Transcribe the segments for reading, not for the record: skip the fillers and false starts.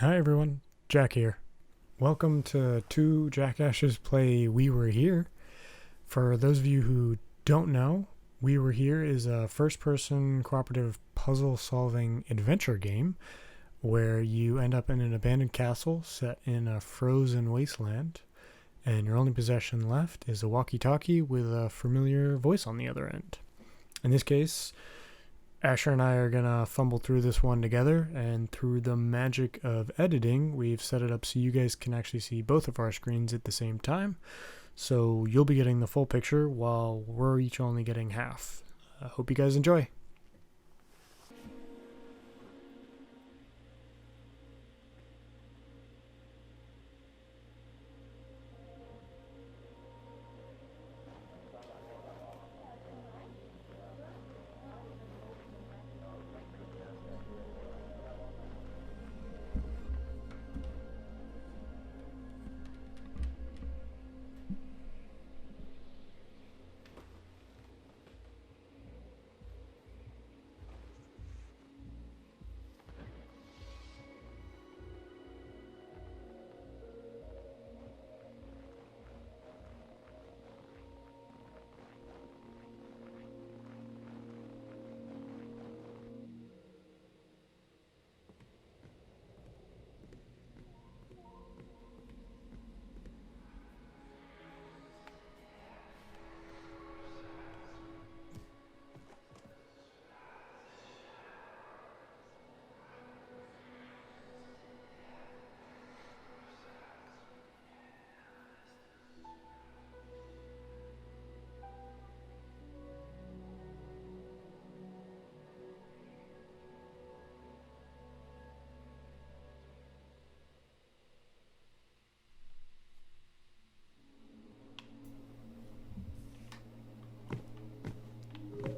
Hi everyone, Jack here. Welcome to JackAshes play We Were Here. For those of you who don't know, We Were Here is a first-person cooperative puzzle-solving adventure game where you end up in an abandoned castle set in a frozen wasteland, and your only possession left is a walkie-talkie with a familiar voice on the other end. In this case, Asher and I are going to fumble through this one together, and through the magic of editing, we've set it up so you guys can actually see both of our screens at the same time. So you'll be getting the full picture while we're each only getting half. I hope you guys enjoy.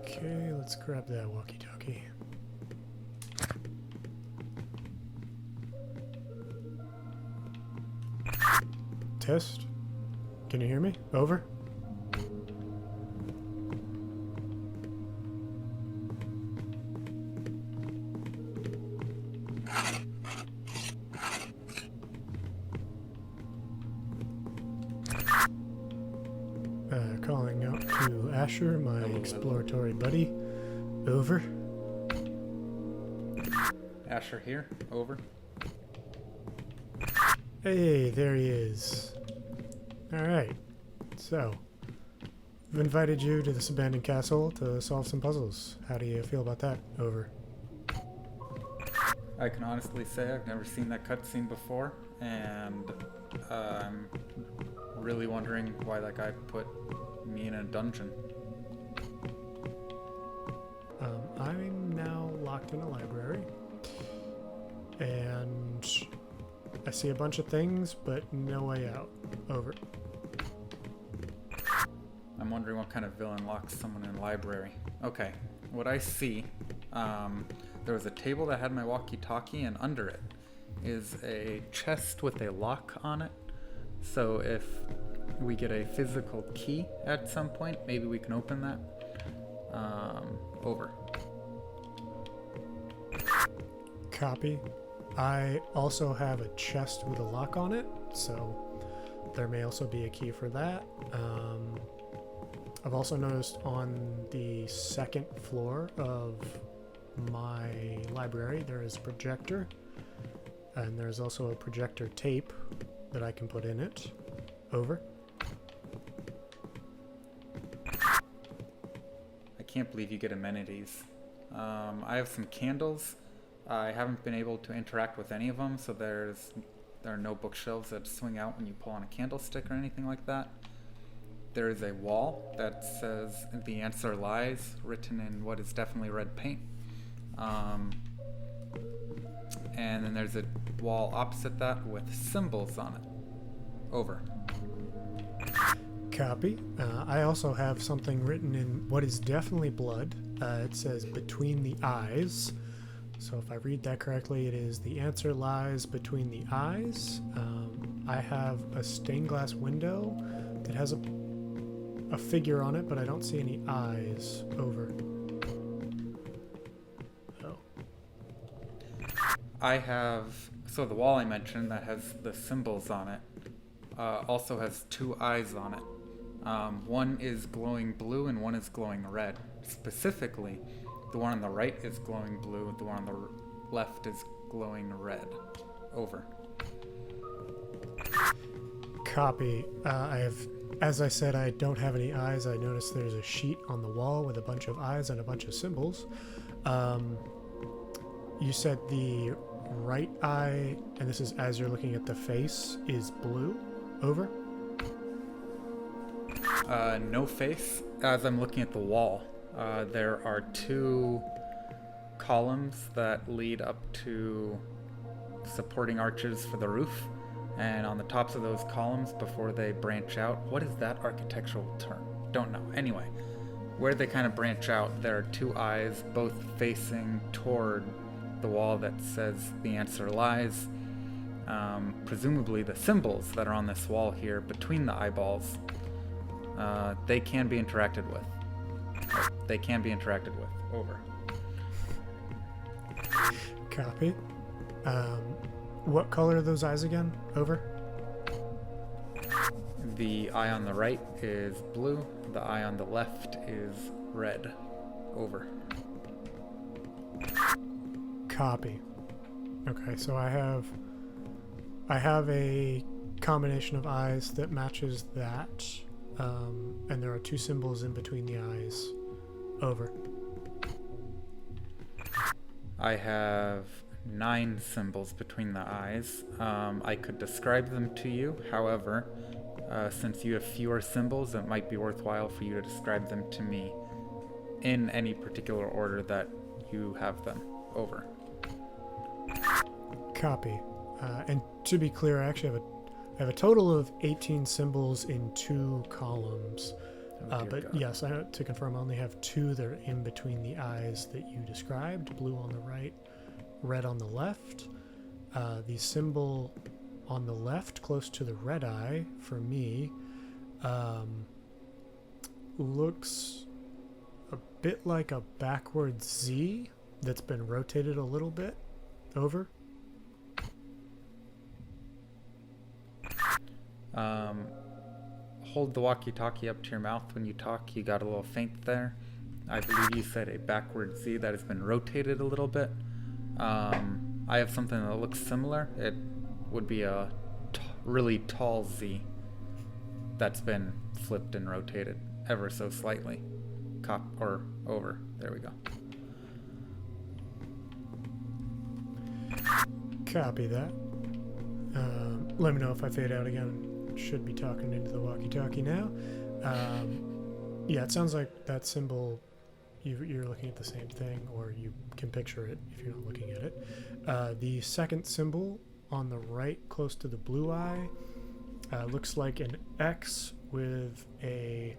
Okay, let's grab that walkie-talkie. Test. Can you hear me? Over. Calling out to Asher, my exploratory buddy. Over. Asher here, over. Hey, there he is. Alright, so I've invited you to this abandoned castle to solve some puzzles. How do you feel about that? Over. I can honestly say I've never seen that cutscene before, and I'm really wondering why that guy put me in a dungeon. I'm now locked in a library, and I see a bunch of things, but no way out. Over. I'm wondering what kind of villain locks someone in a library. Okay, what I see, there was a table that had my walkie-talkie, and under it is a chest with a lock on it. So if we get a physical key at some point, maybe we can open that. Over. Copy. I also have a chest with a lock on it, so there may also be a key for that. I've also noticed on the second floor of my library there is a projector, and there's also a projector tape that I can put in it. Over. I can't believe you get amenities. I have some candles. I haven't been able to interact with any of them, so there are no bookshelves that swing out when you pull on a candlestick or anything like that. There is a wall that says "The answer lies," written in what is definitely red paint. And then there's a wall opposite that with symbols on it. Over. Copy. I also have something written in what is definitely blood. It says "between the eyes." So if I read that correctly, it is "the answer lies between the eyes." I have a stained glass window that has a figure on it, but I don't see any eyes. Over. Oh. I have So the wall I mentioned that has the symbols on it also has two eyes on it. One is glowing blue and one is glowing red. Specifically, the one on the right is glowing blue, the one on the left is glowing red. Over. Copy. As I said, I don't have any eyes. I noticed there's a sheet on the wall with a bunch of eyes and a bunch of symbols. You said the right eye, and this is as you're looking at the face, is blue. Over. No face. As I'm looking at the wall, there are two columns that lead up to supporting arches for the roof. And on the tops of those columns, before they branch out, what is that architectural term? Don't know. Anyway, where they kind of branch out, there are two eyes, both facing toward the wall that says the answer lies. Presumably the symbols that are on this wall here between the eyeballs, they can be interacted with. They can be interacted with. Over. Copy. What color are those eyes again? Over. The eye on the right is blue. The eye on the left is red. Over. Copy. Okay, so I have a combination of eyes that matches that, and there are two symbols in between the eyes. Over. I have 9 symbols between the eyes. I could describe them to you. However, since you have fewer symbols, it might be worthwhile for you to describe them to me in any particular order that you have them. Over. Copy. And to be clear, I actually have a total of 18 symbols in 2 columns. But God. yes, to confirm, I only have 2 that are in between the eyes that you described, blue on the right, red on the left. The symbol on the left, close to the red eye, for me, looks a bit like a backwards Z that's been rotated a little bit. Over. Hold the walkie-talkie up to your mouth when you talk. You got a little faint there. I believe you said a backward Z that has been rotated a little bit. I have something that looks similar. It would be a really tall Z that's been flipped and rotated ever so slightly. Over. There we go. Copy that. Let me know if I fade out again. Should be talking into the walkie-talkie now. Yeah, it sounds like that symbol, you're looking at the same thing, or you can picture it if you're not looking at it. The second symbol on the right, close to the blue eye, looks like an X with a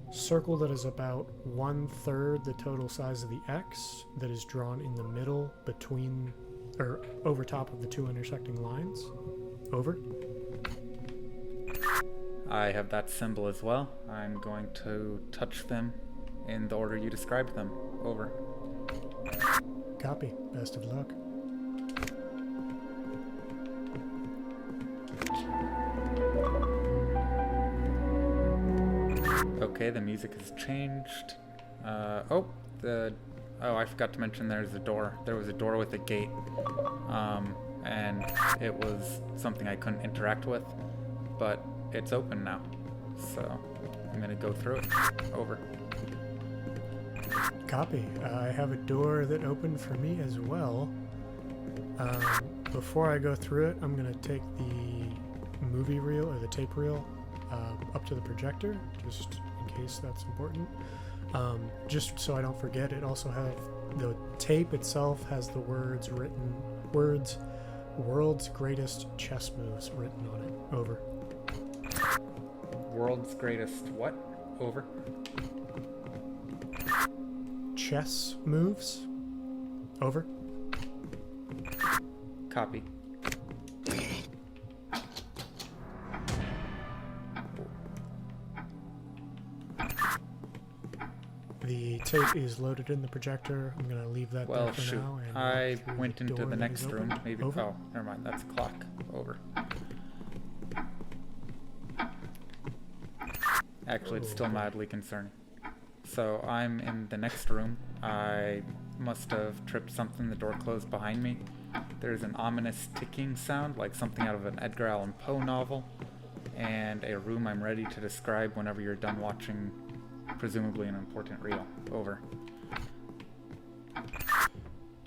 circle that is about 1/3 the total size of the X that is drawn in the middle between, or over top of the 2 intersecting lines. Over. I have that symbol as well. I'm going to touch them in the order you described them. Over. Copy. Best of luck. Okay, the music has changed. I forgot to mention there's a door. There was a door with a gate. And it was something I couldn't interact with, but it's open now. So I'm gonna go through it. Over. Copy. I have a door that opened for me as well. Before I go through it, I'm going to take the movie reel or the tape reel up to the projector, just in case that's important. Just so I don't forget, it also has the tape itself has the words, world's greatest chess moves written on it. Over. World's greatest what? Over. Chess moves. Over. Copy. The tape is loaded in the projector. I'm gonna leave that Well, there for shoot. now. And I walk through went into door the that next is room. open. Maybe. Over. Oh, never mind. That's a clock. Over. Actually, it's still mildly concerning. So I'm in the next room. I must have tripped something. The door closed behind me. There's an ominous ticking sound, like something out of an Edgar Allan Poe novel, and a room I'm ready to describe whenever you're done watching, presumably an important reel. Over.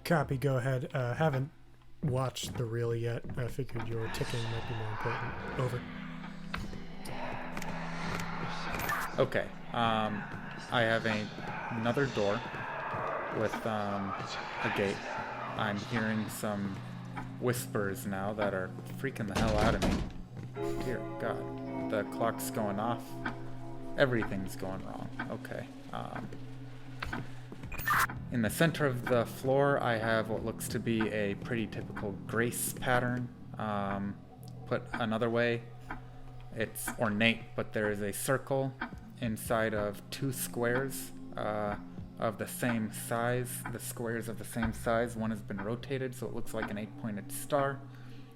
Copy. Go ahead. Haven't watched the reel yet. I figured your ticking might be more important. Over. Okay. I have another door with a gate. I'm hearing some whispers now that are freaking the hell out of me. Dear God. The clock's going off. Everything's going wrong. Okay. In the center of the floor, I have what looks to be a pretty typical grace pattern. Put another way, it's ornate, but there is a circle inside of two squares of the same size. The squares of the same size. One has been rotated, so it looks like an 8-pointed star.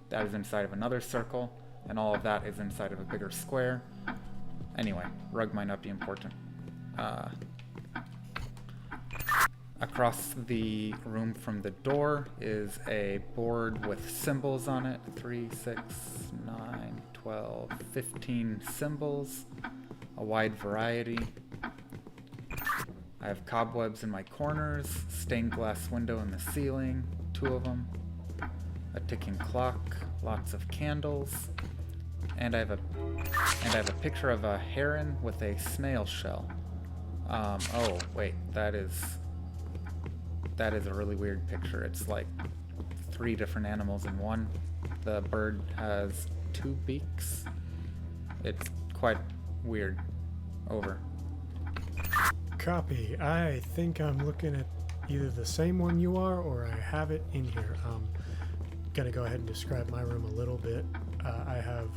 That is inside of another circle, and all of that is inside of a bigger square. Anyway, rug might not be important. Across the room from the door is a board with symbols on it. 3, 6, 9, 12, 15 symbols. A wide variety. I have cobwebs in my corners, stained glass window in the ceiling, 2 of them, a ticking clock, lots of candles, and I have a picture of a heron with a snail shell. Oh wait, that is a really weird picture. It's like 3 different animals in one. The bird has 2 beaks. It's quite weird. Over. Copy. I think I'm looking at either the same one you are, or I have it in here. I'm gonna go ahead and describe my room a little bit. I have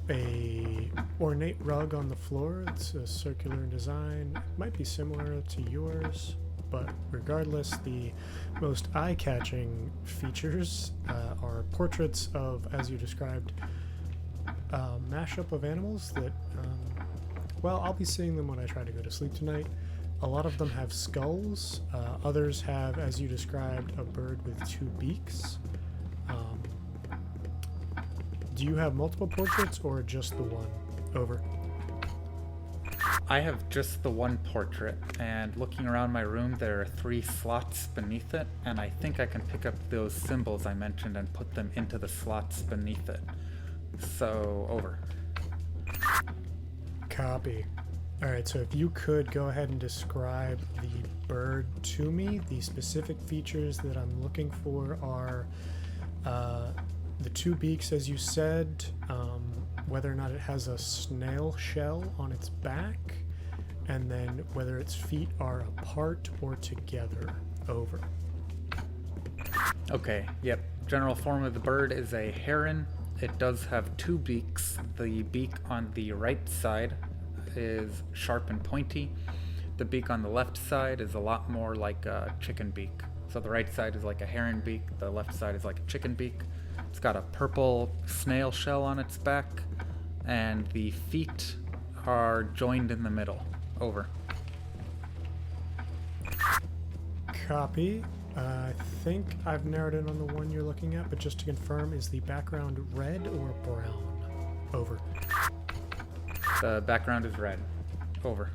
a ornate rug on the floor. It's a circular in design. It might be similar to yours, but regardless, the most eye-catching features are portraits of, as you described, mashup of animals that, well, I'll be seeing them when I try to go to sleep tonight. A lot of them have skulls. Others have, as you described, a bird with 2 beaks. Do you have multiple portraits or just the one? Over. I have just the one portrait, and looking around my room, there are 3 slots beneath it, and I think I can pick up those symbols I mentioned and put them into the slots beneath it. So, over. Copy. Alright, so if you could go ahead and describe the bird to me. The specific features that I'm looking for are the 2 beaks, as you said, whether or not it has a snail shell on its back, and then whether its feet are apart or together. Over. Okay, yep. General form of the bird is a heron. It does have 2 beaks. The beak on the right side is sharp and pointy. The beak on the left side is a lot more like a chicken beak. So the right side is like a heron beak, the left side is like a chicken beak. It's got a purple snail shell on its back, and the feet are joined in the middle. Over. Copy. I think I've narrowed in on the one you're looking at, but just to confirm, is the background red or brown? Over. The background is red. Over.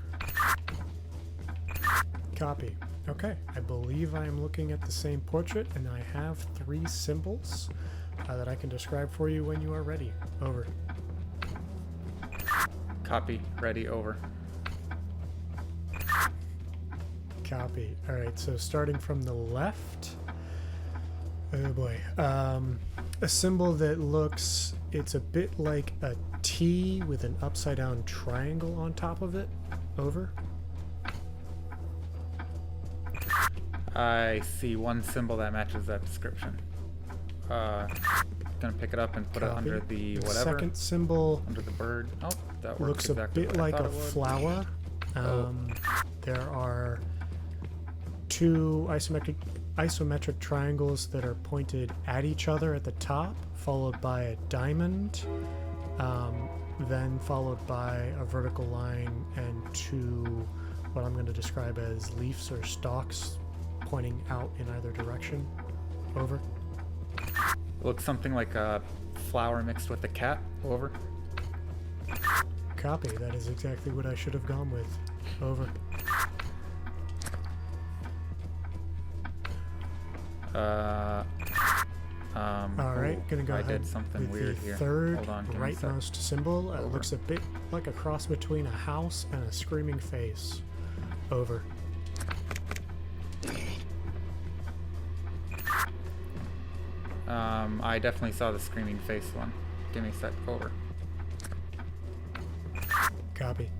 Copy. Okay, I believe I am looking at the same portrait, and I have 3 symbols that I can describe for you when you are ready. Over. Copy. Ready. Over. Copy. Alright, so starting from the left. Oh boy. A symbol that looks, it's a bit like a T with an upside down triangle on top of it. Over. I see one symbol that matches that description. Gonna pick it up and put it under the whatever. Second symbol under the bird. Oh, that works looks exactly a bit what I like thought a it would. flower, Oh. There are two isometric triangles that are pointed at each other at the top, followed by a diamond, then followed by a vertical line and two what I'm going to describe as leaves or stalks pointing out in either direction. Over. Looks something like a flower mixed with a cat. Over. Copy. That is exactly what I should have gone with. Over. Alright, gonna go I ahead did something with weird the here. third Hold on, give me a sec. rightmost symbol. It Over. looks a bit like a cross between a house and a screaming face. Over. I definitely saw the screaming face one. Give me a sec. Over. Copy.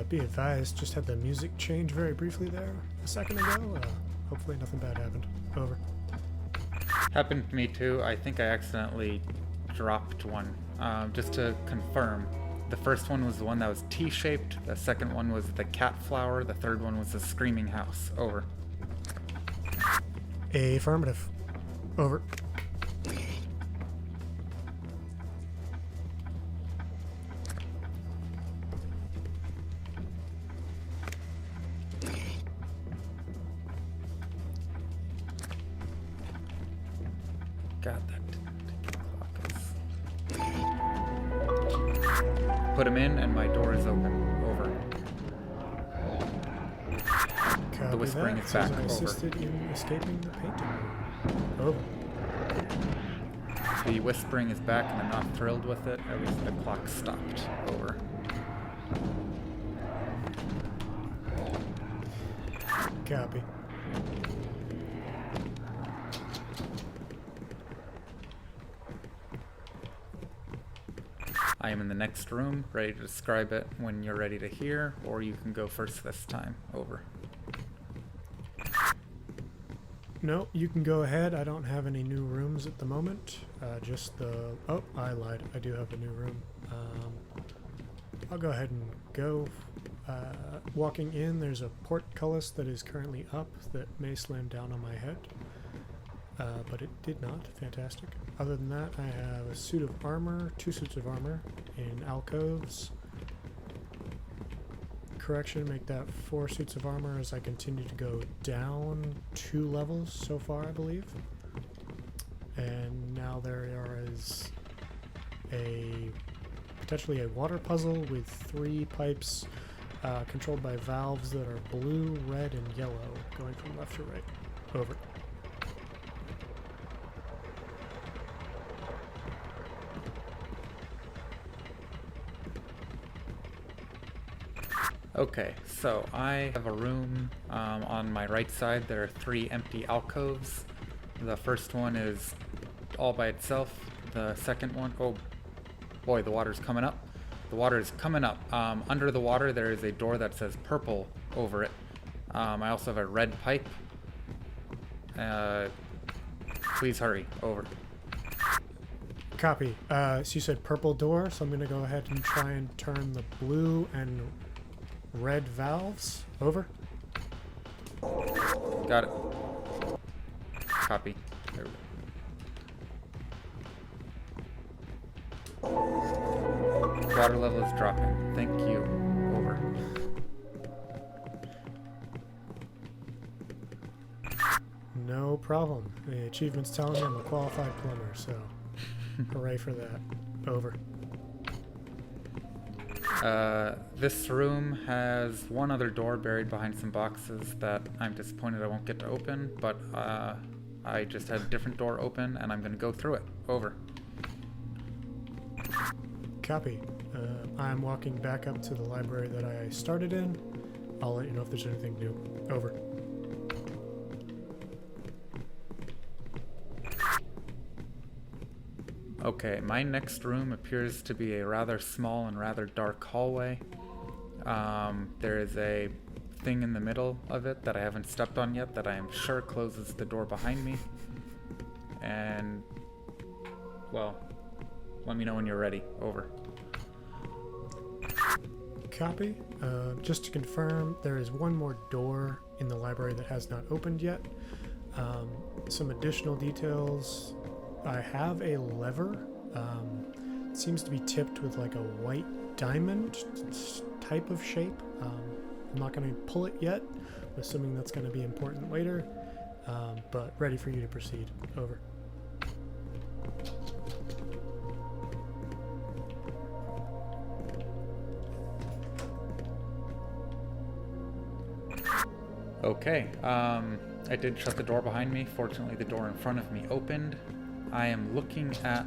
Be advised, just had the music change very briefly there a second ago. Hopefully nothing bad happened. Over. Happened to me too. I think I accidentally dropped one. Just to confirm, the first one was the one that was T-shaped. The second one was the cat flower. The third one was the screaming house. Over. Affirmative. Over. God, that clock is... Put him in, and my door is open. Over. Copy The whispering that. is Says back. I Over. assisted in escaping the painting room. Over. The whispering is back, and I'm not thrilled with it. At least the clock stopped. Over. Copy. I am in the next room, ready to describe it when you're ready to hear, or you can go first this time. Over. No, you can go ahead. I don't have any new rooms at the moment. Just the... Oh, I lied. I do have a new room. I'll go ahead and go. Walking in, there's a portcullis that is currently up that may slam down on my head. But it did not. Fantastic. Other than that, I have a suit of armor, 2 suits of armor in alcoves. Correction, make that 4 suits of armor as I continue to go down 2 levels so far, I believe. And now there is potentially a water puzzle with 3 pipes controlled by valves that are blue, red, and yellow, going from left to right. Over. Okay, so I have a room on my right side. There are 3 empty alcoves. The first one is all by itself. The second one, oh boy, the water's coming up. The water is coming up. Under the water, there is a door that says purple over it. I also have a red pipe. Please hurry. Over. Copy. So you said purple door, so I'm going to go ahead and try and turn the blue and red valves. Over. Got it. Copy. There we go. Water level is dropping. Thank you. Over. No problem. The achievement's telling me I'm a qualified plumber, so hooray for that. Over. This room has one other door buried behind some boxes that I'm disappointed I won't get to open, but I just had a different door open and I'm going to go through it. Over. Copy. I'm walking back up to the library that I started in. I'll let you know if there's anything new. Over. Okay, my next room appears to be a rather small and rather dark hallway. There is a thing in the middle of it that I haven't stepped on yet that I am sure closes the door behind me. And, well, let me know when you're ready. Over. Copy. Just to confirm, there is one more door in the library that has not opened yet. Some additional details. I have a lever. It seems to be tipped with like a white diamond type of shape. I'm not going to pull it yet. I'm assuming that's going to be important later. But ready for you to proceed. Over. Okay, I did shut the door behind me. Fortunately, the door in front of me opened. I am looking at...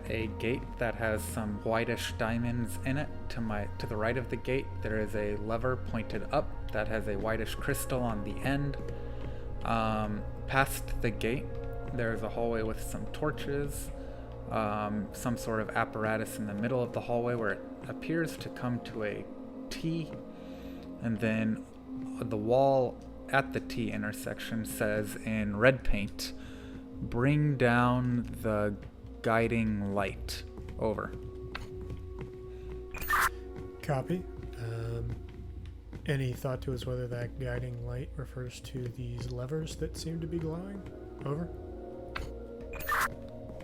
a gate that has some whitish diamonds in it. To the right of the gate, there is a lever pointed up that has a whitish crystal on the end. Past the gate, there is a hallway with some torches. Some sort of apparatus in the middle of the hallway where it appears to come to a T, and then the wall at the T intersection says in red paint, "Bring down the guiding light." Over. Copy. Any thought to us whether that guiding light refers to these levers that seem to be glowing? Over.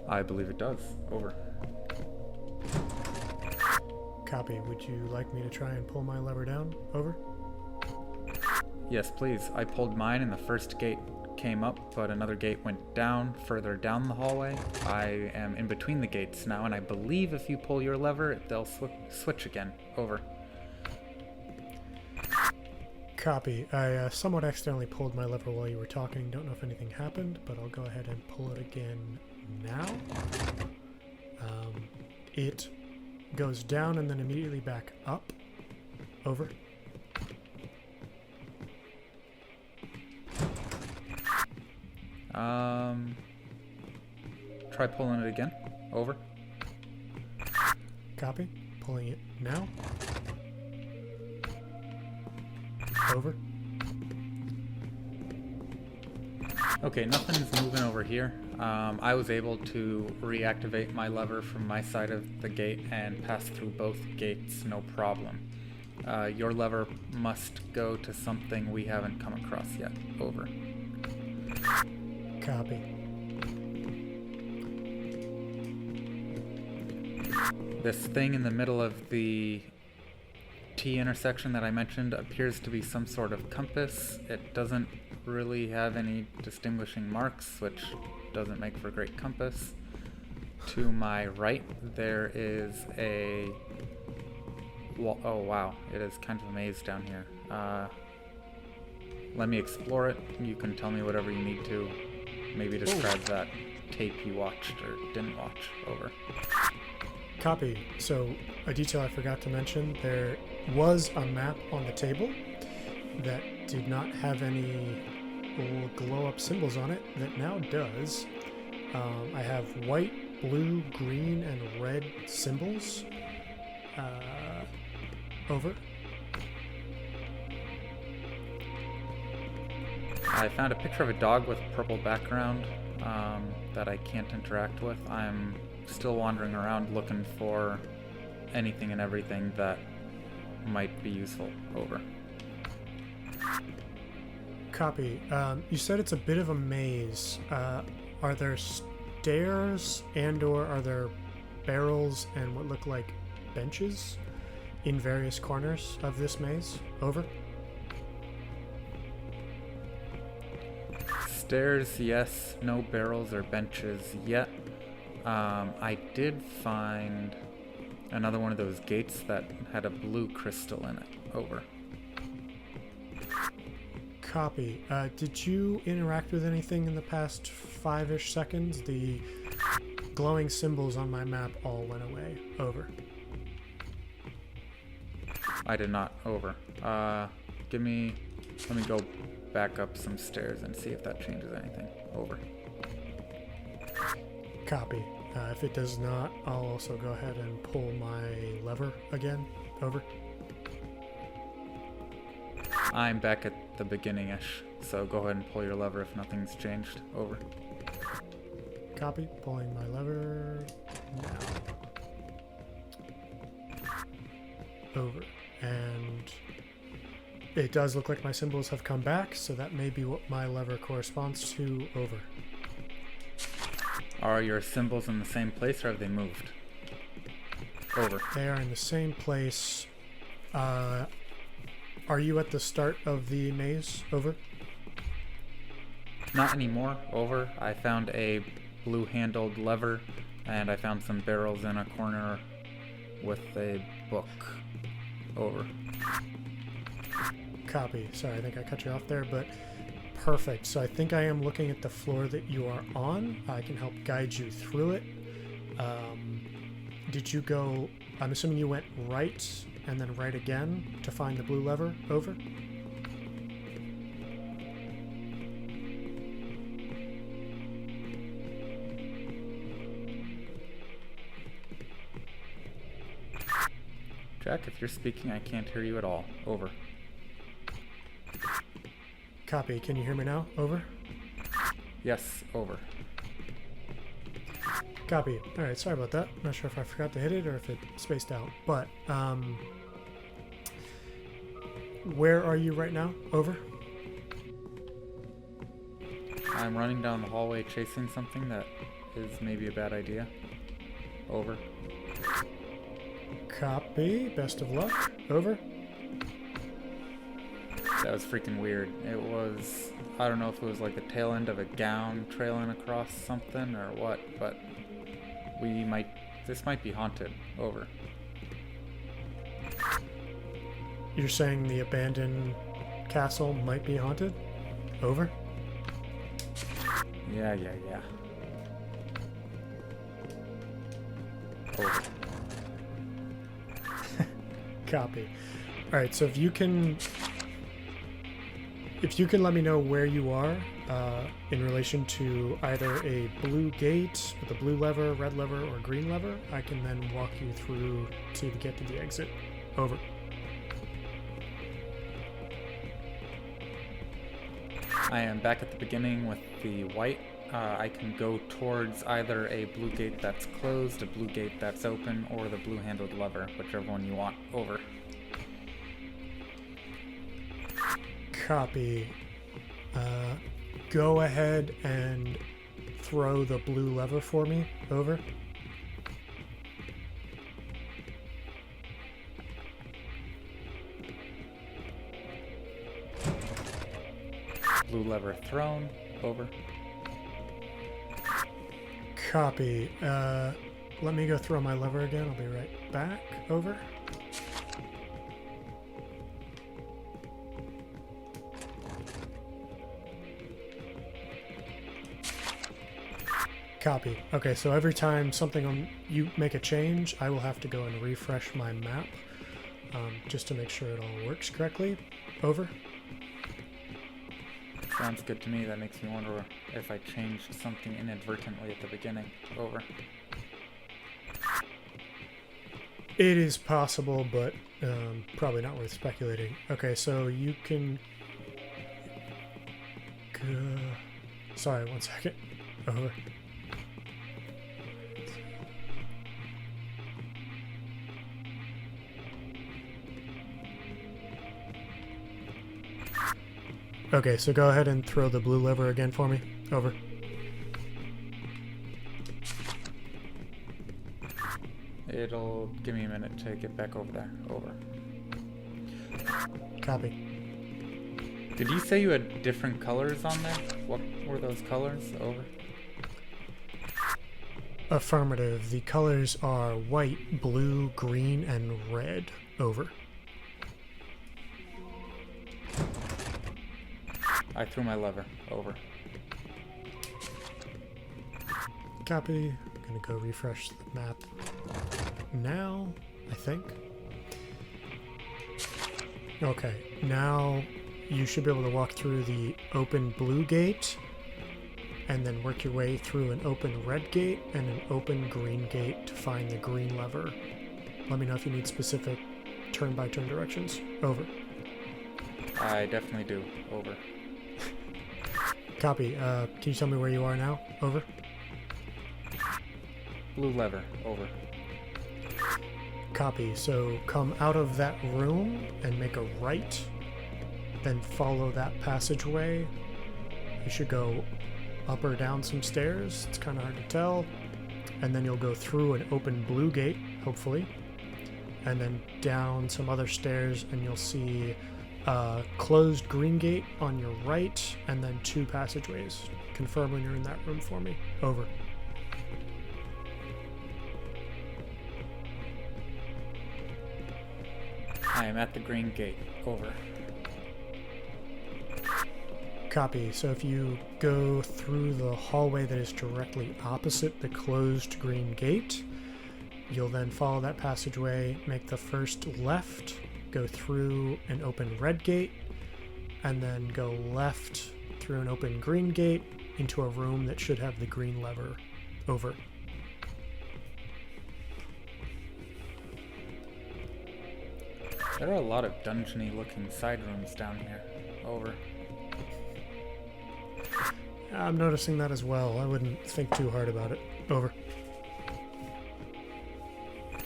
I believe it does. Over. Copy. Would you like me to try and pull my lever down? Over. Yes, please. I pulled mine and the first gate came up, but another gate went down, further down the hallway. I am in between the gates now, and I believe if you pull your lever, they'll switch again. Over. Copy. I somewhat accidentally pulled my lever while you were talking. Don't know if anything happened, but I'll go ahead and pull it again now. It goes down and then immediately back up. Over. Try pulling it again. Over. Copy. Pulling it now. Over. Okay, nothing's moving over here. I was able to reactivate my lever from my side of the gate and pass through both gates, no problem. Your lever must go to something we haven't come across yet. Over. Copy. This thing in the middle of the T intersection that I mentioned appears to be some sort of compass. It doesn't really have any distinguishing marks, which doesn't make for a great compass. To my right, there is a... oh wow, it is kind of a maze down here. Let me explore it. You can tell me whatever you need to. Maybe describe that tape you watched or didn't watch. Over. Copy. So, a detail I forgot to mention, there was a map on the table that did not have any glow-up symbols on it that now does. I have white, blue, green, and red symbols. Over. I found a picture of a dog with a purple background that I can't interact with. I'm still wandering around looking for anything and everything that might be useful. Over. Copy. You said it's a bit of a maze. Are there stairs and/or are there barrels and what look like benches in various corners of this maze? Over. Stairs, yes. No barrels or benches yet. I did find another one of those gates that had a blue crystal in it. Over. Copy. Did you interact with anything in the past 5-ish seconds? The glowing symbols on my map all went away. Over. I did not. Over. Let me go back up some stairs and see if that changes anything. Over. Copy. If it does not, I'll also go ahead and pull my lever again. Over. I'm back at the beginning-ish, so go ahead and pull your lever if nothing's changed. Over. Copy. Pulling my lever now. Over. And it does look like my symbols have come back, so that may be what my lever corresponds to. Over. Are your symbols in the same place or have they moved? Over. They are in the same place. Are you at the start of the maze? Over. Not anymore. Over. I found a blue-handled lever, and I found some barrels in a corner with a book. Over. Copy. Sorry, I think I cut you off there, but perfect. So I think I am looking at the floor that you are on. I can help guide you through it. Did you go... I'm assuming you went right and then right again to find the blue lever. Over. Jack, if you're speaking, I can't hear you at all. Over. Copy. Can you hear me now? Over. Yes, over. Copy. Alright, sorry about that. Not sure if I forgot to hit it or if it spaced out. But, where are you right now? Over. I'm running down the hallway chasing something that is maybe a bad idea. Over. Copy. Best of luck. Over. That was freaking weird. It was... I don't know if it was like the tail end of a gown trailing across something or what, but we might... This might be haunted. Over. You're saying the abandoned castle might be haunted? Over. Yeah. Over. Copy. Alright, so if you can let me know where you are in relation to either a blue gate with a blue lever, red lever, or green lever, I can then walk you through to get to the exit. Over. I am back at the beginning with the white. I can go towards either a blue gate that's closed, a blue gate that's open, or the blue-handled lever, whichever one you want. Over. Copy. Go ahead and throw the blue lever for me. Over. Blue lever thrown. Over. Copy. Let me go throw my lever again. I'll be right back. Over. Copy. Okay, so every time you make a change, I will have to go and refresh my map just to make sure it all works correctly. Over. Sounds good to me. That makes me wonder if I changed something inadvertently at the beginning. Over. It is possible, but probably not worth speculating. Okay, so you can... Sorry, one second. Over. Okay, so go ahead and throw the blue lever again for me. Over. It'll give me a minute to get back over there. Over. Copy. Did you say you had different colors on there? What were those colors? Over. Affirmative. The colors are white, blue, green, and red. Over. I threw my lever. Over. Copy. I'm gonna go refresh the map now, I think. Okay, now you should be able to walk through the open blue gate and then work your way through an open red gate and an open green gate to find the green lever. Let me know if you need specific turn-by-turn directions. Over. I definitely do. Over. Copy. Can you tell me where you are now? Over. Blue lever. Over. Copy. So come out of that room and make a right, then follow that passageway. You should go up or down some stairs. It's kind of hard to tell. And then you'll go through an open blue gate, hopefully, and then down some other stairs, and you'll see a closed green gate on your right, and then 2 passageways. Confirm when you're in that room for me. Over. I am at the green gate. Over. Copy. So if you go through the hallway that is directly opposite the closed green gate, you'll then follow that passageway, make the first left, go through an open red gate, and then go left through an open green gate into a room that should have the green lever. Over. There are a lot of dungeony looking side rooms down here. Over. I'm noticing that as well. I wouldn't think too hard about it. Over.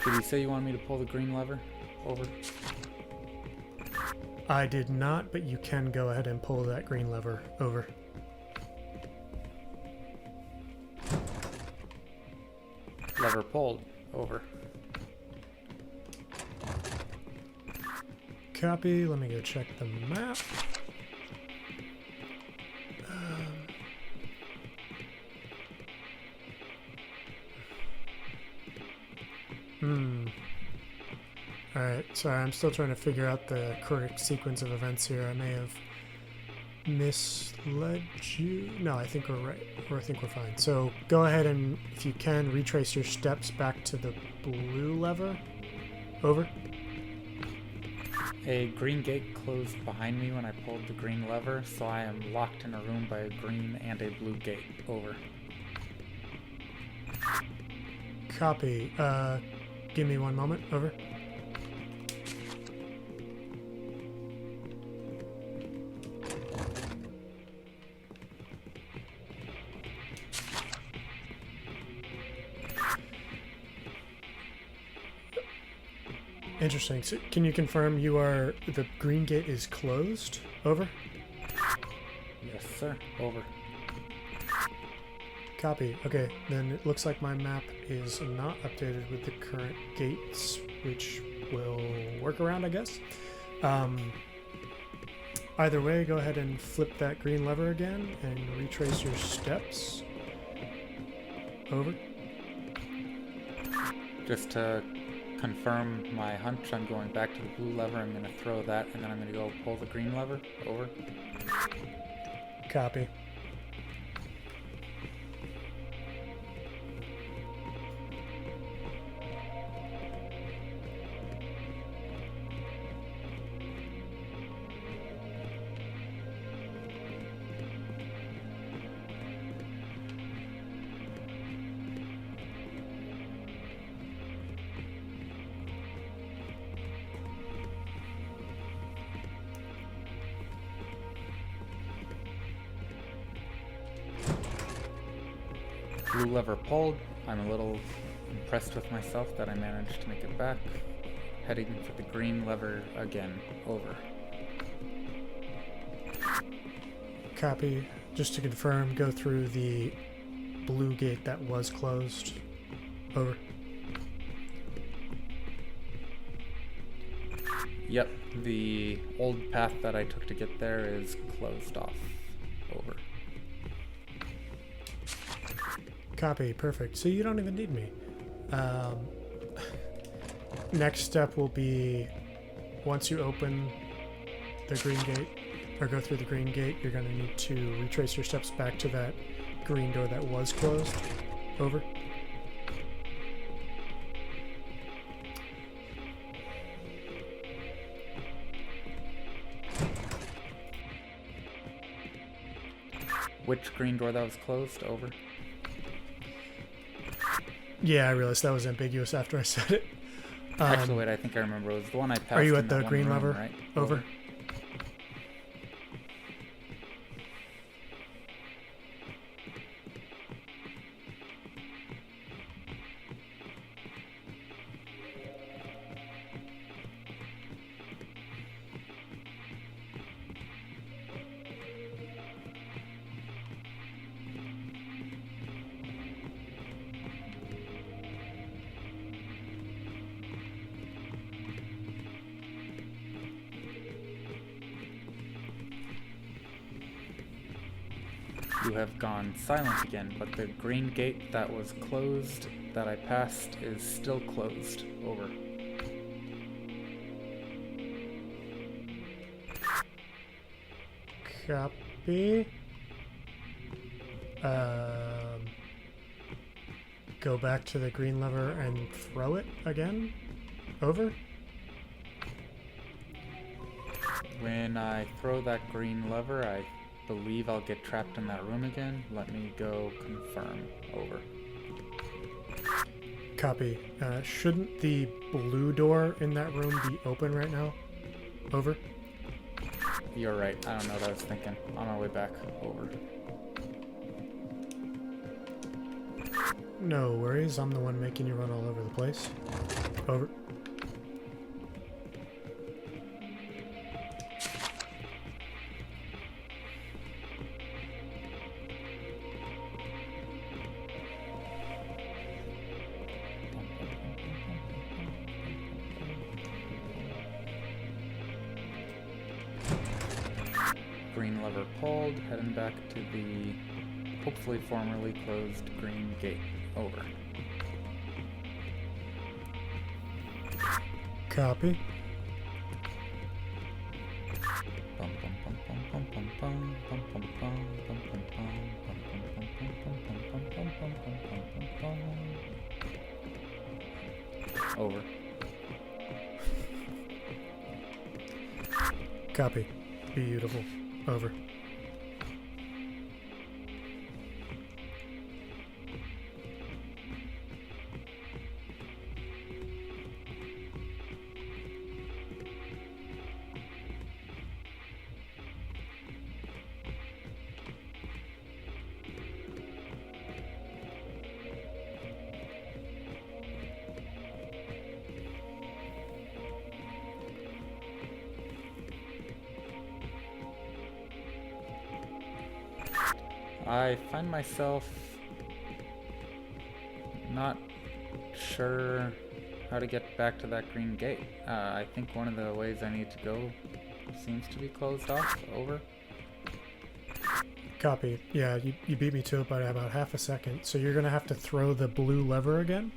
Did you say you wanted me to pull the green lever? Over. I did not, but you can go ahead and pull that green lever. Over. Lever pulled. Over. Copy. Let me go check the map. Alright, sorry, I'm still trying to figure out the correct sequence of events here. I may have misled you. No, I think we're right. Or I think we're fine. So go ahead and, if you can, retrace your steps back to the blue lever. Over. A green gate closed behind me when I pulled the green lever, so I am locked in a room by a green and a blue gate. Over. Copy. Give me one moment. Over. Interesting. So can you confirm the green gate is closed? Over. Yes, sir. Over. Copy. Okay, then it looks like my map is not updated with the current gates, which will work around, I guess. Either way, go ahead and flip that green lever again and retrace your steps. Over. Just to confirm my hunch, I'm going back to the blue lever. I'm going to throw that, and then I'm going to go pull the green lever. Over. Copy. Blue lever pulled. I'm a little impressed with myself that I managed to make it back. Heading for the green lever again. Over. Copy. Just to confirm, go through the blue gate that was closed. Over. Yep, the old path that I took to get there is closed off. Over. Copy. Perfect. So you don't even need me. Next step will be, once you open the green gate, or go through the green gate, you're going to need to retrace your steps back to that green door that was closed. Over. which green door that was closed? Over. Yeah, I realized that was ambiguous after I said it. Actually, wait, I think I remember. It was the one I passed. Are you in at that the one green room, lever? right? Over. You have gone silent again, but the green gate that was closed, that I passed, is still closed. Over. Copy. Go back to the green lever and throw it again. Over. When I throw that green lever, I believe I'll get trapped in that room again. Let me go confirm. Over. Copy. Shouldn't the blue door in that room be open right now? Over. You're right. I don't know what I was thinking. On our way back. Over. No worries. I'm the one making you run all over the place. Over. Green lever pulled, heading back to the hopefully formerly closed green gate. Over. Copy. Over. Copy. Beautiful. Over. I find myself not sure how to get back to that green gate. I think one of the ways I need to go seems to be closed off. Over. Copy. Yeah, you beat me to it by about half a second. So you're going to have to throw the blue lever again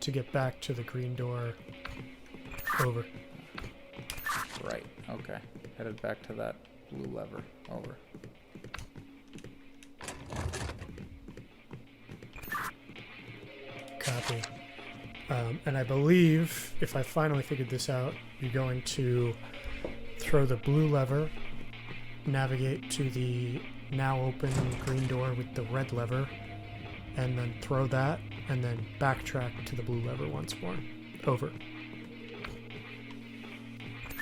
to get back to the green door. Over. Right. Okay. Headed back to that blue lever. Over. Copy. And I believe, if I finally figured this out, you're going to throw the blue lever, navigate to the now open green door with the red lever, and then throw that, and then backtrack to the blue lever once more. Over.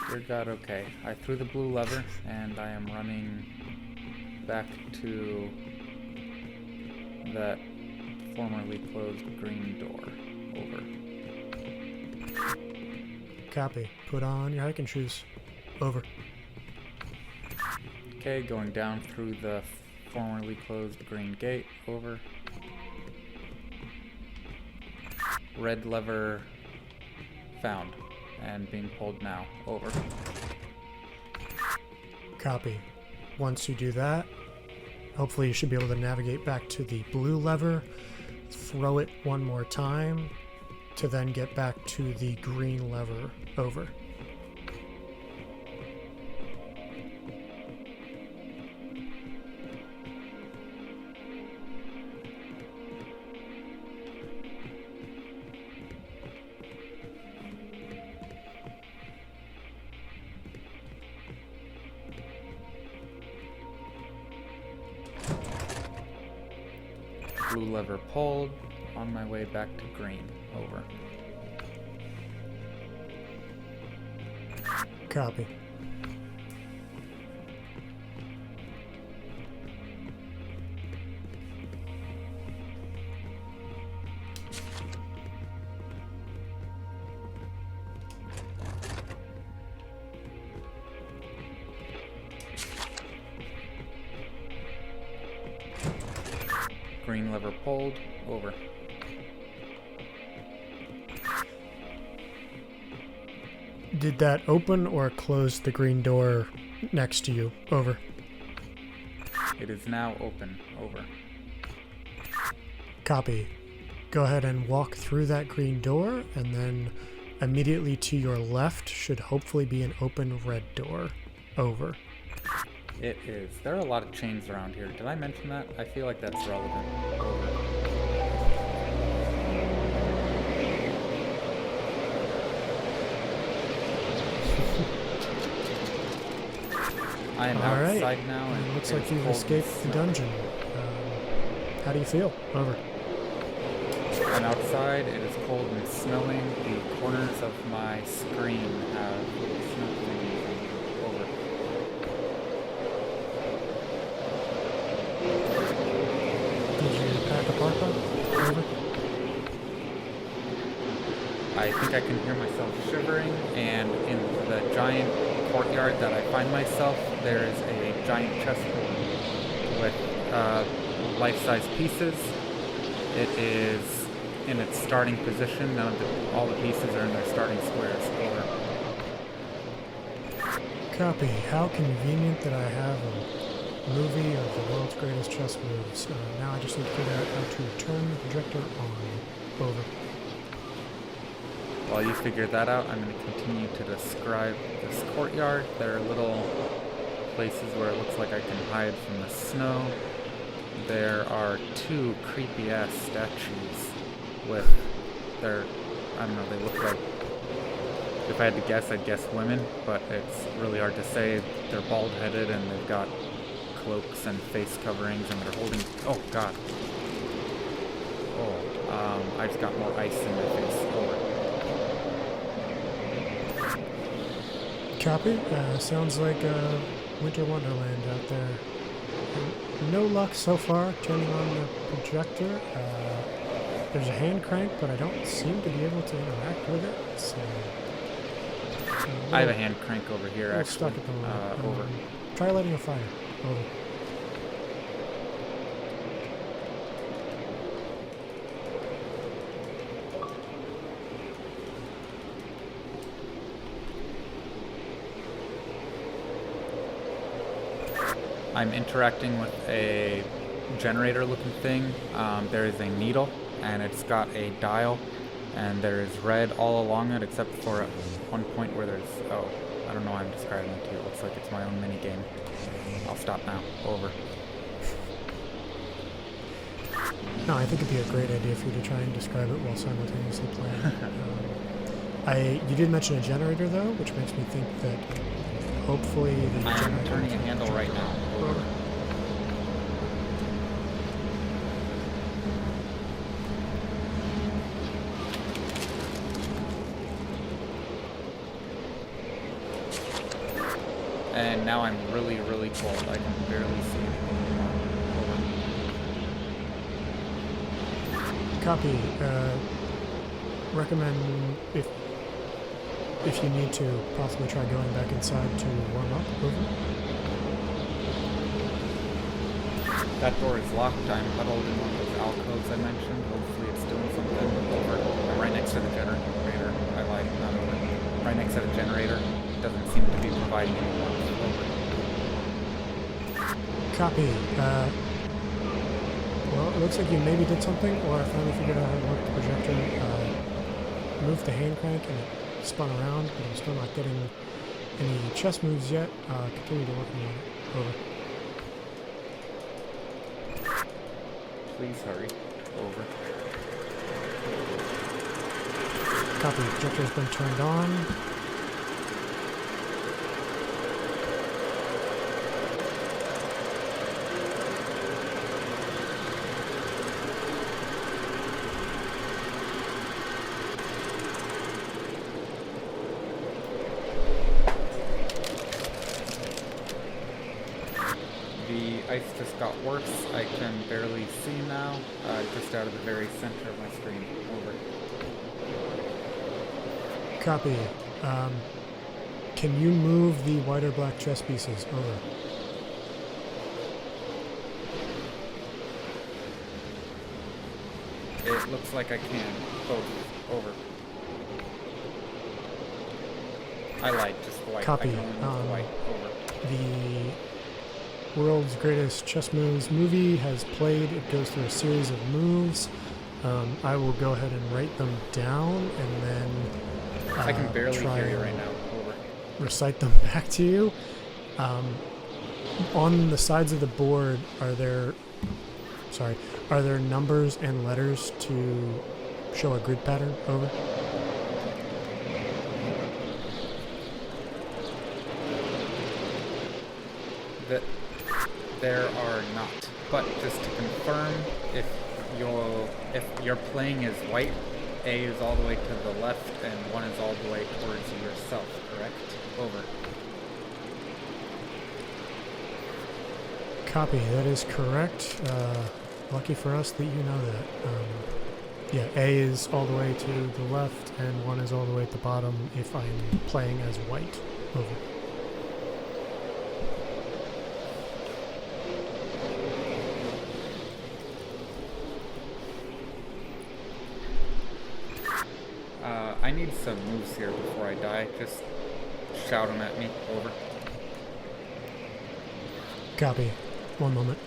Dear God, okay. I threw the blue lever, and I am running back to that formerly closed green door. Over. Copy. Put on your hiking shoes. Over. Okay, going down through the formerly closed green gate. Over. Red lever found and being pulled now. Over. Copy. Once you do that, hopefully you should be able to navigate back to the blue lever, throw it one more time, to then get back to the green lever. Over. Blue lever pulled. On my way back to green. Over. Copy. Green lever pulled. Over. Did that open or close the green door next to you? Over. It is now open. Over. Copy. Go ahead and walk through that green door, and then immediately to your left should hopefully be an open red door. Over. It is. There are a lot of chains around here. Did I mention that? I feel like that's relevant. Over. I am outside now, and it looks it like is you've cold escaped and the snowy. dungeon. How do you feel? Over. I'm outside. It is cold and snowing. The corners of my screen have little snow things. Over. Did you pack a parka? Over. I think I can hear myself shivering, and in the giant courtyard that I find myself, there is a giant chessboard with life-size pieces. It is in its starting position. All the pieces are in their starting squares. Over. Copy. How convenient that I have a movie of the world's greatest chess moves. Now I just need to figure out how to turn the projector on. Over. While you figure that out, I'm going to continue to describe this courtyard. There are little places where it looks like I can hide from the snow. There are two creepy-ass statues with their, I don't know, they look like, if I had to guess, I'd guess women, but it's really hard to say. They're bald-headed and they've got cloaks and face coverings, and they're holding, oh god. Oh, I just got more ice in my face. Over. Copy. Sounds like a winter wonderland out there. No luck so far turning on the projector. There's a hand crank, but I don't seem to be able to interact with it. So I have a hand crank over here, I'm actually. stuck at the moment. Over. Try lighting a fire. Over. I'm interacting with a generator-looking thing. There is a needle, and it's got a dial, and there is red all along it, except for at one point where there's, oh, I don't know why I'm describing it to you. It looks like it's my own mini-game. I'll stop now. Over. No, I think it'd be a great idea for you to try and describe it while simultaneously playing. You did mention a generator, though, which makes me think that hopefully the I'm generator... turning a handle right now. Over. And now I'm really, really cold. I can barely see anything anymore. Over. Copy. Recommend if you need to possibly try going back inside to warm up. Over. That door is locked. I'm huddled in one of those alcoves I mentioned. Hopefully it's doing something. Over. I'm right next to the generator. I lied, not over. Right next to the generator. Doesn't seem to be providing any warmth. Over. Copy. Well, it looks like you maybe did something, or I finally figured out how to work the projector. Moved the hand crank and it spun around, but I'm still not getting any chess moves yet. Continue to work on it. Over. Please hurry. Over. Copy. Projector's been turned on. got worse. I can barely see now, just out of the very center of my screen. Over. Copy. Can you move the white or black chess pieces? Over. It looks like I can. Both. Over. I lied, just white. Copy. I can only move the white. Over. The world's greatest chess moves movie has played. It goes through a series of moves. I will go ahead and write them down and then I can barely try hear you and right now. Over. recite them back to you. On the sides of the board, are there numbers and letters to show a grid pattern? Over. That there are not. But just to confirm, if you're playing as white, A is all the way to the left and 1 is all the way towards yourself, correct? Over. Copy. That is correct. Lucky for us that you know that. Yeah, A is all the way to the left and 1 is all the way at the bottom if I'm playing as white. Over. I need some moves here before I die. Just shout them at me. Over. Copy. One moment.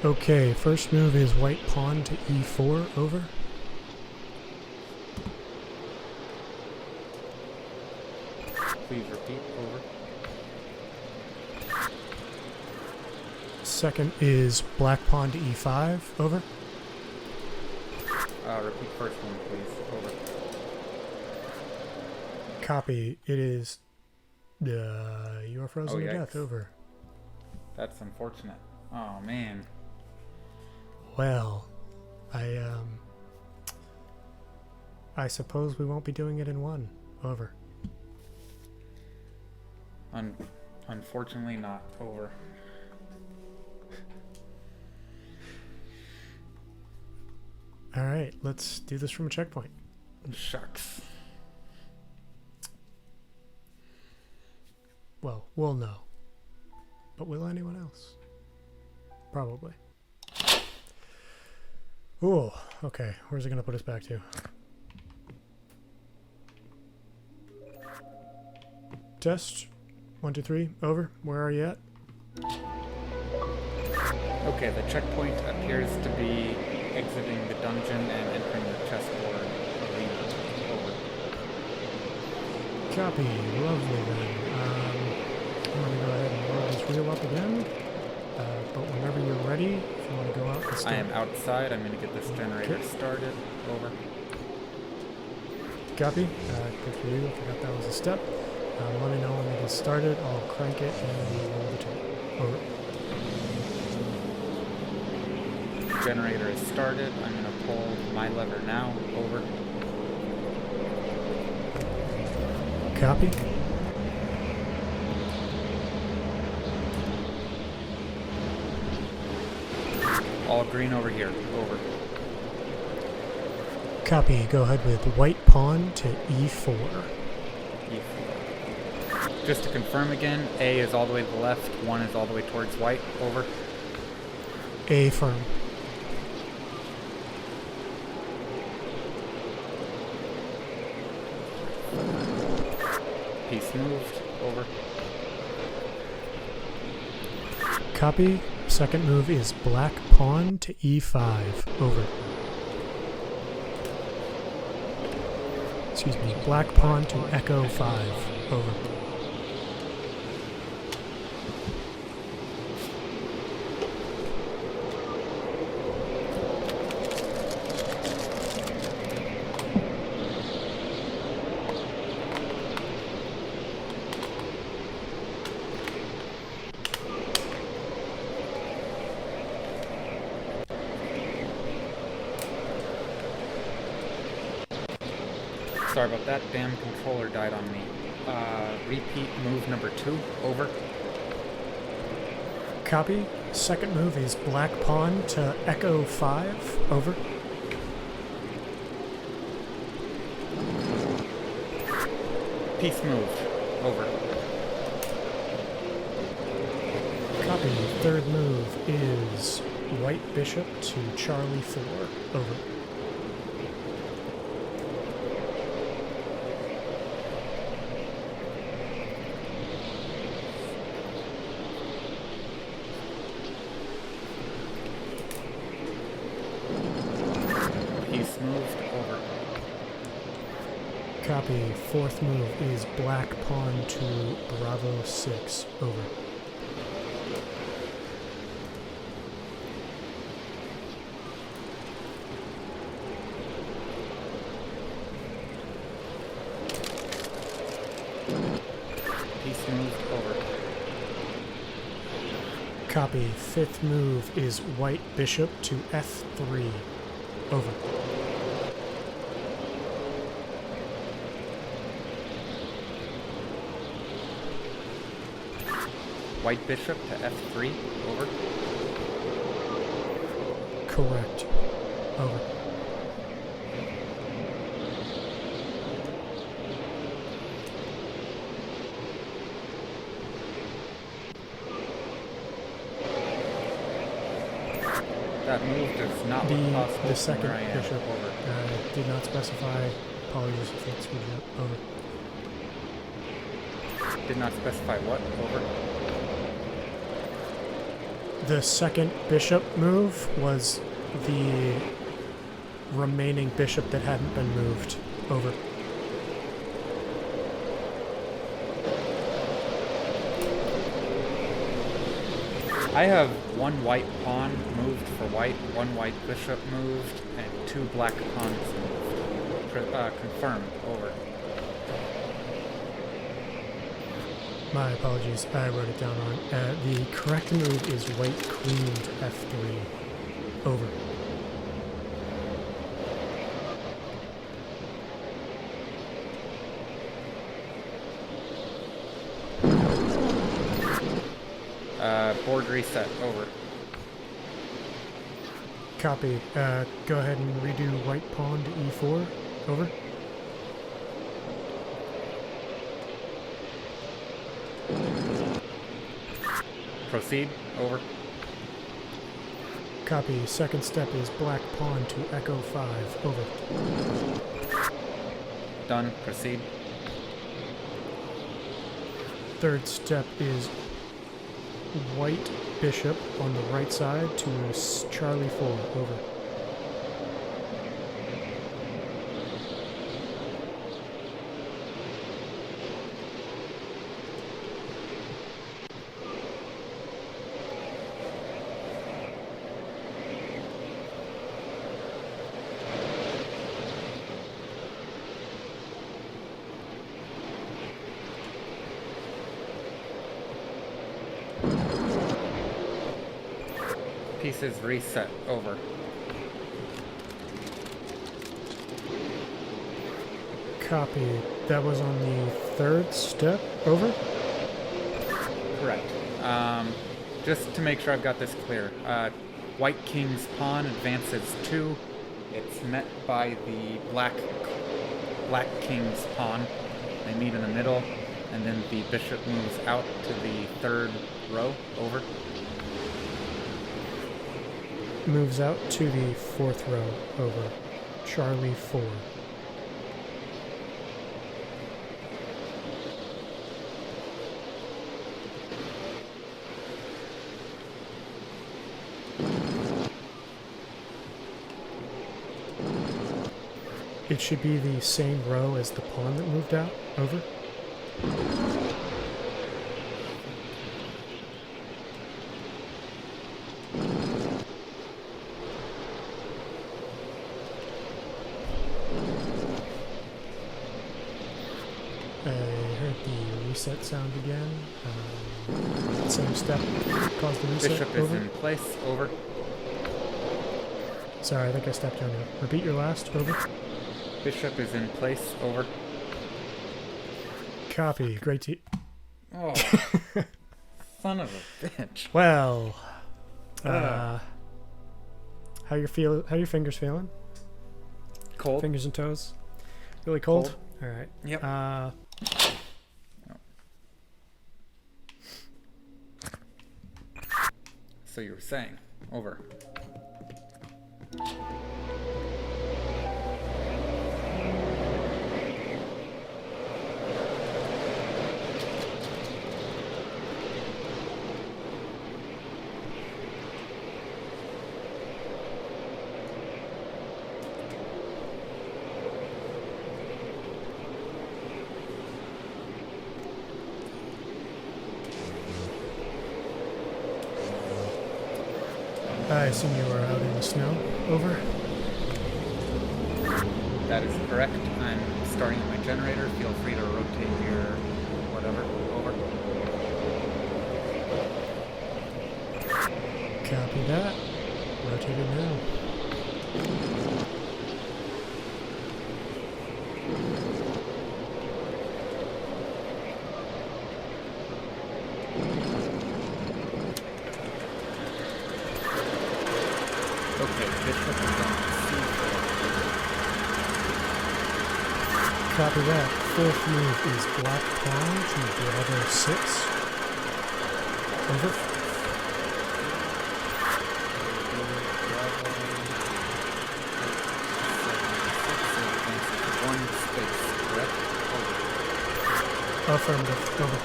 Okay, first move is white pawn to e4, over. Please repeat. Over. Second is black pawn to e5, over. Repeat first one, please. Over. Copy. It is you are frozen to death, over. That's unfortunate. Oh man. Well, I suppose we won't be doing it in one. Over. Unfortunately not. Over. All right, let's do this from a checkpoint. Shucks. Well, we'll know. But will anyone else? Probably. Ooh, okay. Where's it going to put us back to? Test. 1, 2, 3. Over. Where are you at? Okay, the checkpoint appears to be exiting the dungeon and entering the chessboard arena. Over. Copy. Lovely then. I'm going to go ahead and load this reel up again. But whenever you're ready, if you want to go out and start. I am outside. I'm going to get this generator started. Over. Copy. Good for you. I forgot that was a step. Let me know when it gets started. I'll crank it and we'll roll the tape. Over. Generator is started. I'm going to pull my lever now. Over. Copy. All green over here. Over. Copy. Go ahead with white pawn to e4. E4. Just to confirm again, A is all the way to the left, 1 is all the way towards white. Over. A firm. Piece moved. Over. Copy. Second move is black pawn to e5. Over. Excuse me. Black pawn to echo 5. Over. Sorry about that. Damn controller died on me. Repeat move number 2. Over. Copy. Second move is black pawn to echo 5. Over. Piece moved. Over. Copy. Third move is white bishop to Charlie 4. Over. Piece moved. Over. Copy. Fourth move is black pawn to Bravo 6. Over. Piece moved. Over. Copy. Fifth move is white bishop to F3. Over. White bishop to F3. Over. Correct. Over. That move does not look possible The from second where I am. bishop Over. did not specify. Apologies if it's screwed up. Over. Did not specify what. Over. The second bishop move was the remaining bishop that hadn't been moved. Over. I have one white pawn moved for white, one white bishop moved, and 2 black pawns moved. Confirmed. Over. My apologies. I wrote it down wrong. The correct move is white queen to F3. Over. Board reset. Over. Copy. Go ahead and redo white pawn to E4. Over. Proceed. Over. Copy. Second step is black pawn to echo 5. Over. Done. Proceed. Third step is white bishop on the right side to Charlie 4. Over. Pieces reset. Over. Copy. That was on the third step. Over. Correct. Just to make sure I've got this clear. White king's pawn advances 2. It's met by the black king's pawn. They meet in the middle, and then the bishop moves out to the 3rd row. Over. Moves out to the 4th row. Over. Charlie 4. It should be the same row as the pawn that moved out. Over. I heard the reset sound again. Same step caused the reset. Bishop is in place. Over. Sorry, I think I stepped on you. Repeat your last. Over. Bishop is in place. Over. Copy. Great to... Oh, son of a bitch. Well, Ugh. how your fingers feeling? Cold. Fingers and toes? Really cold? All right. Yep. So you were saying. Over. I assume you were out in the snow. Over. That is correct. I'm starting my generator. Feel free to rotate your whatever. Over. Copy that. Rotate it now. Okay, Bishop is on C4. Copy that. Fourth move is black pawn to brother 6. Over. One space, correct? Over. Affirmative. Over.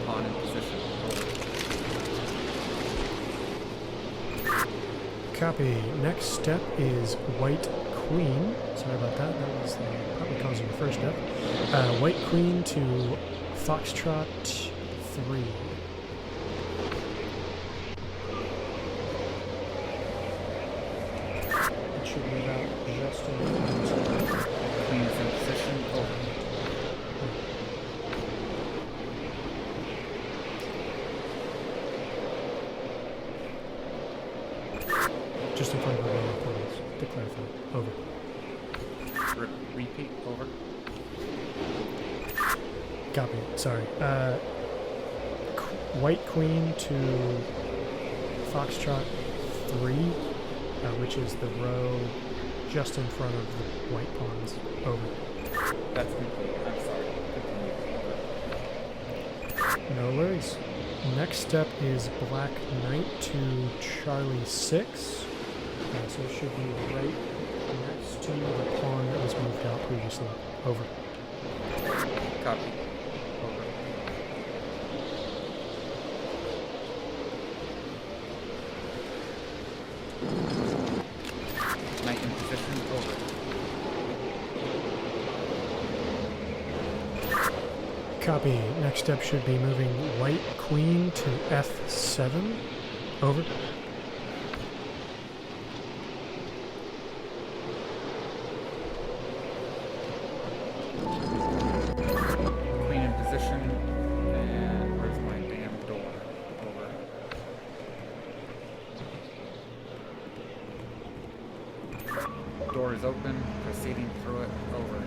Pawn in position. Over. Copy. Next step is white queen. Sorry about that. That was probably causing the first step. White queen to foxtrot 3. It should move out just in front. Queen is in position. Over. Just in front of the row of pawns, to clarify. Over. Repeat. Over. Copy. Sorry. White queen to foxtrot 3, which is the row just in front of the white pawns. Over. That's complete. I'm sorry. Continue. No worries. Next step is black knight to Charlie 6. So it should be right next to the pawn that was moved out previously. Over. Copy. Over. Knight in position. Over. Copy. Next step should be moving white queen to F7. Over. Queen in position. And where's my damn door? Over. Door is open. Proceeding through it. Over.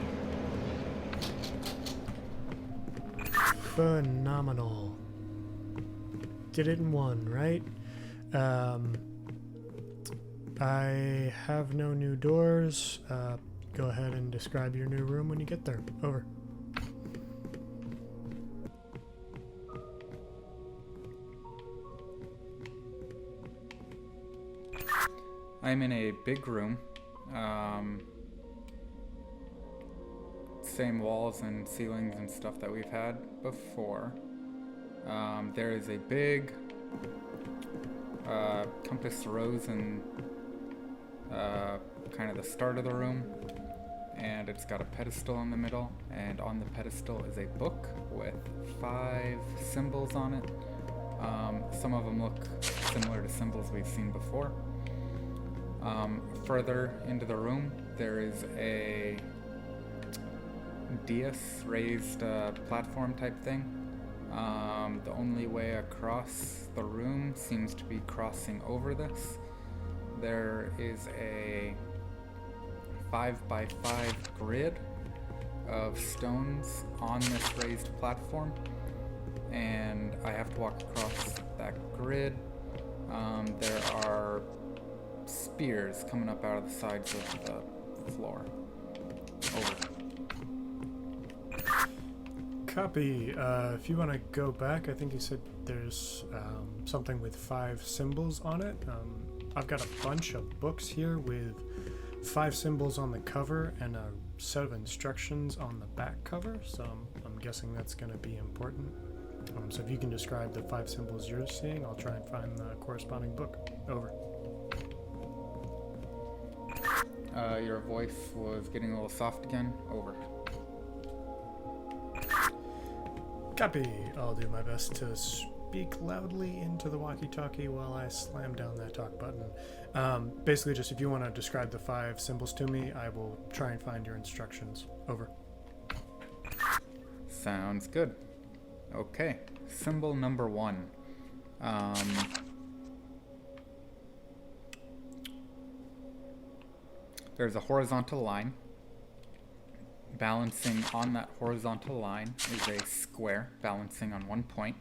Phenomenal. Did it in one, right? I have no new doors. Go ahead and describe your new room when you get there. Over. I'm in a big room. Same walls and ceilings and stuff that we've had before. There is a big compass rose in kind of the start of the room, and it's got a pedestal in the middle, and on the pedestal is a book with 5 symbols on it. Some of them look similar to symbols we've seen before. Further into the room, there is a dais, raised platform type thing. The only way across the room seems to be crossing over this. there is a 5x5 grid of stones on this raised platform, and I have to walk across that grid. There are spears coming up out of the sides of the floor. Over. Copy. If you want to go back, I think you said there's something with 5 symbols on it. I've got a bunch of books here with 5 symbols on the cover and a set of instructions on the back cover, so I'm guessing that's going to be important. So if you can describe the 5 symbols you're seeing, I'll try and find the corresponding book. Over. Your voice was getting a little soft again. Over. Copy. I'll do my best to speak loudly into the walkie-talkie while I slam down that talk button. Basically, just if you want to describe the 5 symbols to me, I will try and find your instructions. Over. Sounds good. Okay. Symbol number 1. There's a horizontal line. Balancing on that horizontal line is a square balancing on one point,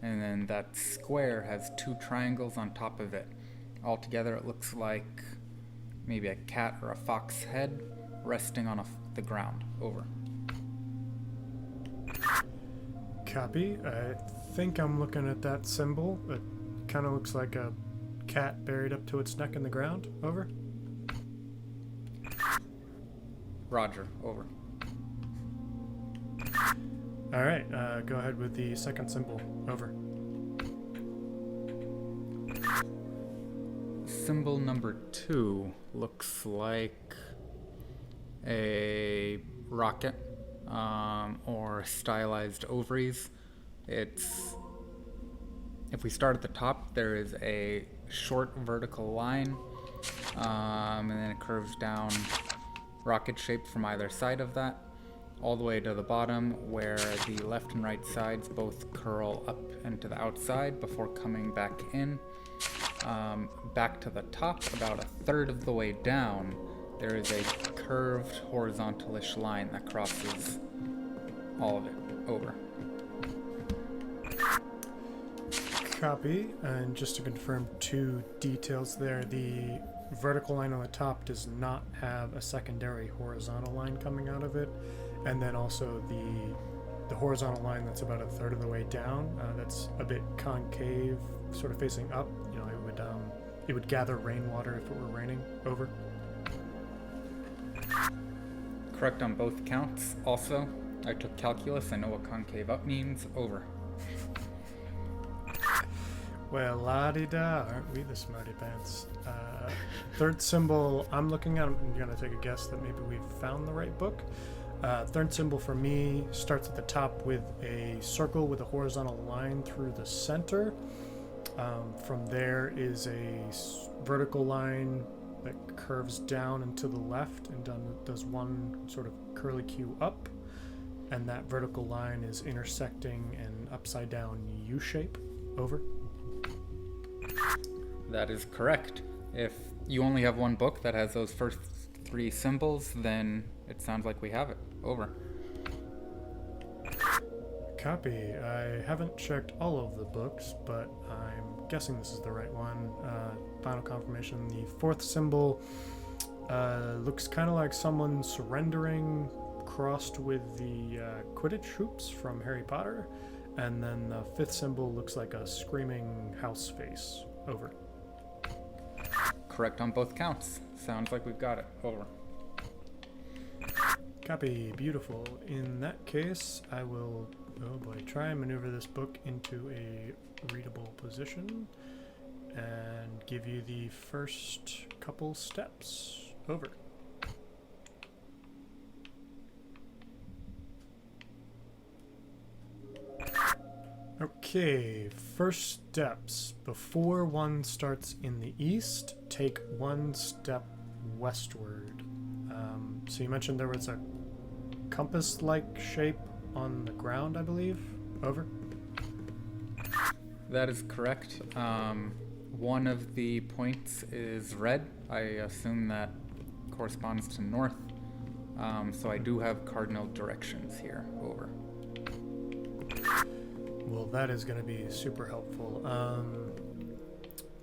and then that square has 2 triangles on top of it. Altogether it looks like maybe a cat or a fox head resting on the ground. Over. Copy. I think I'm looking at that symbol. It kind of looks like a cat buried up to its neck in the ground. Over. Roger. Over. Alright, go ahead with the second symbol. Over. Symbol number 2 looks like a rocket or stylized ovaries. If we start at the top, there is a short vertical line, and then it curves down rocket shaped from either side of that, all the way to the bottom where the left and right sides both curl up and to the outside before coming back in. Back to the top, about a third of the way down, there is a curved horizontalish line that crosses all of it. Over. Copy. And just to confirm 2 details there, the vertical line on the top does not have a secondary horizontal line coming out of it, and then also the horizontal line that's about a third of the way down, that's a bit concave, sort of facing up. You know, it would gather rainwater if it were raining. Over. Correct on both counts. Also, I took calculus. I know what concave up means. Over. Well, la-di-da, aren't we the smarty pants? Third symbol I'm looking at, I'm going to take a guess that maybe we've found the right book. Third symbol for me starts at the top with a circle with a horizontal line through the center. From there is a vertical line that curves down and to the left and does one sort of curly Q up. And that vertical line is intersecting an upside down U shape. Over. That is correct. If you only have one book that has those first 3 symbols, then it sounds like we have it. Over. Copy. I haven't checked all of the books, but I'm guessing this is the right one. Final confirmation. The 4th symbol looks kind of like someone surrendering, crossed with the Quidditch hoops from Harry Potter. And then the 5th symbol looks like a screaming house face. Over. Correct on both counts. Sounds like we've got it. Over. Copy. Beautiful. In that case, I will, try and maneuver this book into a readable position and give you the first couple steps. Over. Okay, first steps. Before one starts in the east, take 1 step westward. So you mentioned there was a compass-like shape on the ground, I believe. Over. That is correct. One of the points is red. I assume that corresponds to north. So I do have cardinal directions here. Over. Well, that is going to be super helpful.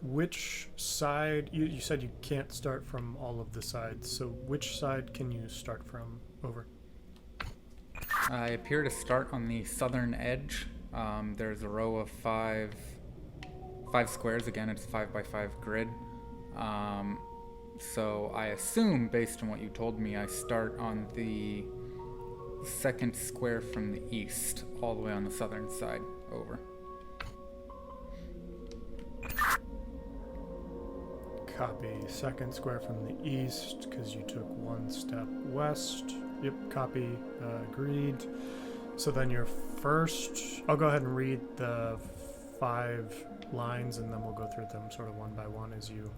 Which side? You said you can't start from all of the sides, so which side can you start from? Over. I appear to start on the southern edge. There's a row of five squares. Again, it's 5x5 grid. So I assume, based on what you told me, I start on the second square from the east, all the way on the southern side. Over. Copy. Second square from the east, because you took one step west. Yep, copy. Agreed. So then your first... I'll go ahead and read the 5 lines, and then we'll go through them sort of one by one as you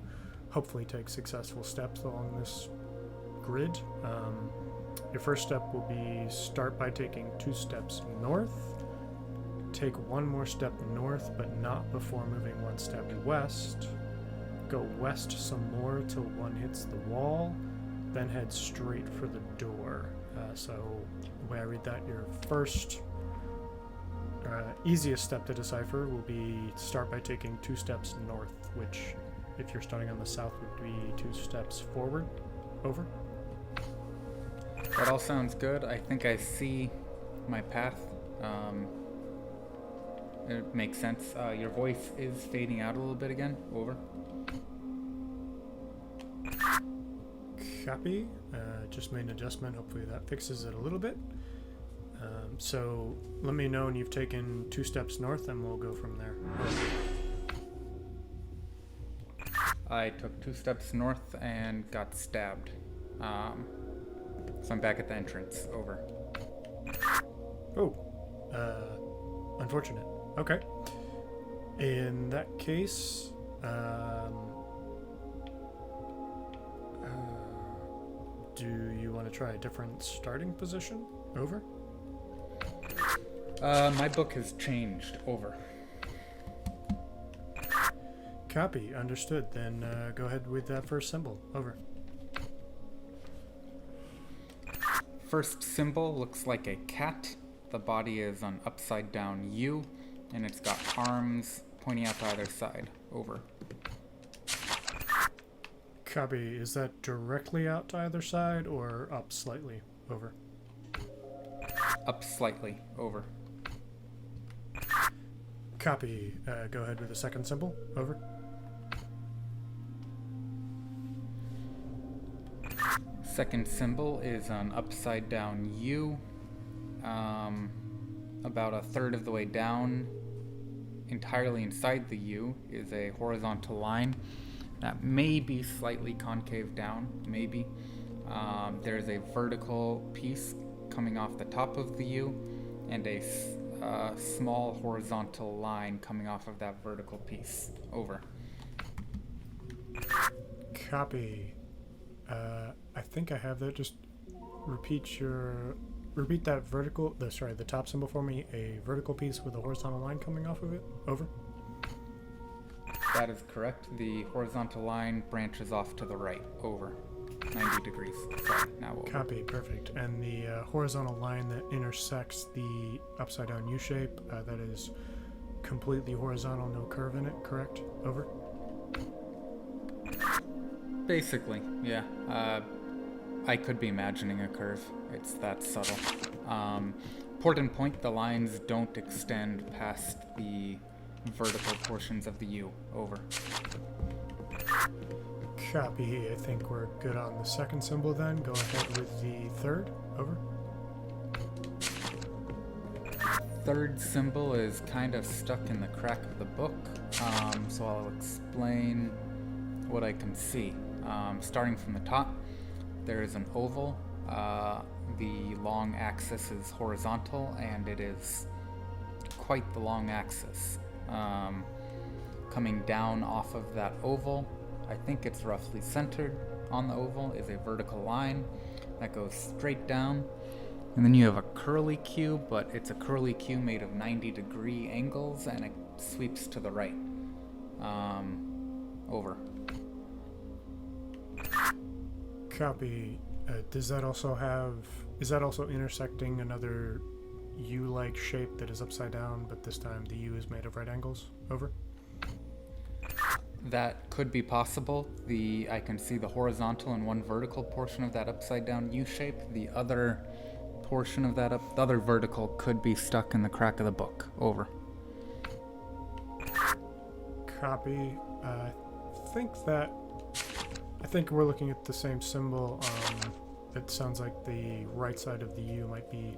hopefully take successful steps along this grid. Your first step will be start by taking 2 steps north. Take 1 more step north, but not before moving 1 step west. Go west some more till 1 hits the wall, then head straight for the door. So the way I read that, your first easiest step to decipher will be start by taking 2 steps north, which if you're starting on the south would be 2 steps forward. Over. That all sounds good. I think I see my path. It makes sense. Your voice is fading out a little bit again. Over. Copy. Just made an adjustment. Hopefully that fixes it a little bit. So let me know when you've taken 2 steps north, and we'll go from there. I took 2 steps north and got stabbed. So I'm back at the entrance. Over. Oh. Unfortunate. Okay. In that case, do you want to try a different starting position? Over. My book has changed. Over. Copy. Understood. Then go ahead with that first symbol. Over. First symbol looks like a cat. The body is an upside down U, and it's got arms pointing out to either side. Over. Copy. Is that directly out to either side or up slightly? Over. Up slightly. Over. Copy. Go ahead with the second symbol. Over. Second symbol is an upside down U. About a third of the way down, entirely inside the U, is a horizontal line that may be slightly concave down, maybe. There's a vertical piece coming off the top of the U, and a small horizontal line coming off of that vertical piece. Over. Copy. I think I have that. Just repeat that vertical, the top symbol for me. A vertical piece with a horizontal line coming off of it. Over. That is correct. The horizontal line branches off to the right. Over. 90 degrees. Sorry, now over. Copy. Perfect. And the horizontal line that intersects the upside down U shape, that is completely horizontal, no curve in it, correct? Over. Basically, yeah. I could be imagining a curve. It's that subtle. Important point, the lines don't extend past the vertical portions of the U. Over. Copy. I think we're good on the second symbol then. Go ahead with the third. Over. Third symbol is kind of stuck in the crack of the book, so I'll explain what I can see. Starting from the top, there is an oval. The long axis is horizontal, and it is quite the long axis. Coming down off of that oval, I think it's roughly centered on the oval, is a vertical line that goes straight down. And then you have a curly Q, but it's a curly Q made of 90-degree angles, and it sweeps to the right. Over. Copy. Is that also intersecting another U-like shape that is upside down, but this time the U is made of right angles? Over. That could be possible. I can see the horizontal and one vertical portion of that upside down U shape. The other portion of the other vertical could be stuck in the crack of the book. Over. Copy. I think we're looking at the same symbol. It sounds like the right side of the U might be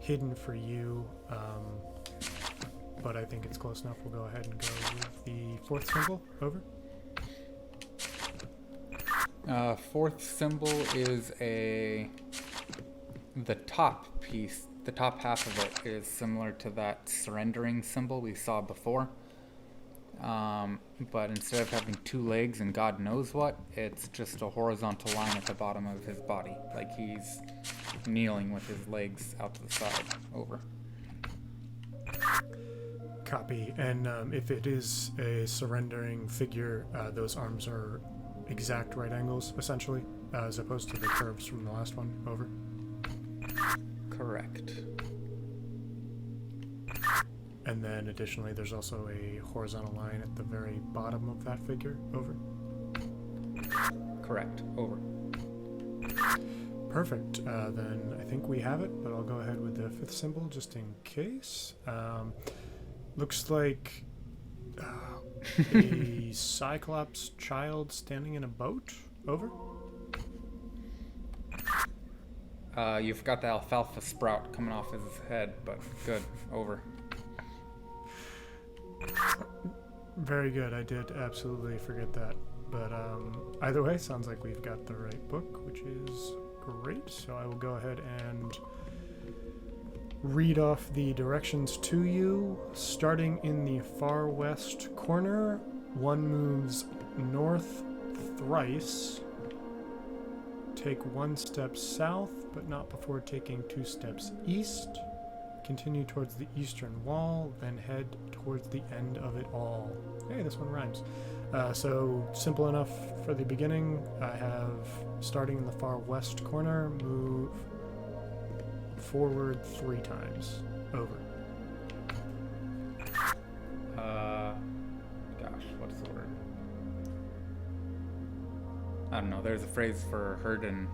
hidden for you, but I think it's close enough. We'll go ahead and go with the fourth symbol. Over. Fourth symbol is the top piece. The top half of it is similar to that surrendering symbol we saw before. But instead of having two legs and God knows what, it's just a horizontal line at the bottom of his body, like he's kneeling with his legs out to the side. Over. Copy. And if it is a surrendering figure, those arms are exact right angles, essentially, as opposed to the curves from the last one. Over. Correct. And then additionally, there's also a horizontal line at the very bottom of that figure. Over. Correct. Over. Perfect. Then I think we have it, but I'll go ahead with the fifth symbol just in case. Looks like a Cyclops child standing in a boat. Over. You've got the alfalfa sprout coming off his head, but good. Over. Very good. I did absolutely forget that. But either way, sounds like we've got the right book, which is great. So I will go ahead and read off the directions to you. Starting in the far west corner, one moves north thrice. Take one step south, but not before taking 2 steps east. Continue towards the eastern wall, then head towards the end of it all. Hey, this one rhymes. So simple enough for the beginning. I have, starting in the far west corner, move forward 3 times. Over. Gosh, what's the word? I don't know. There's a phrase for heard and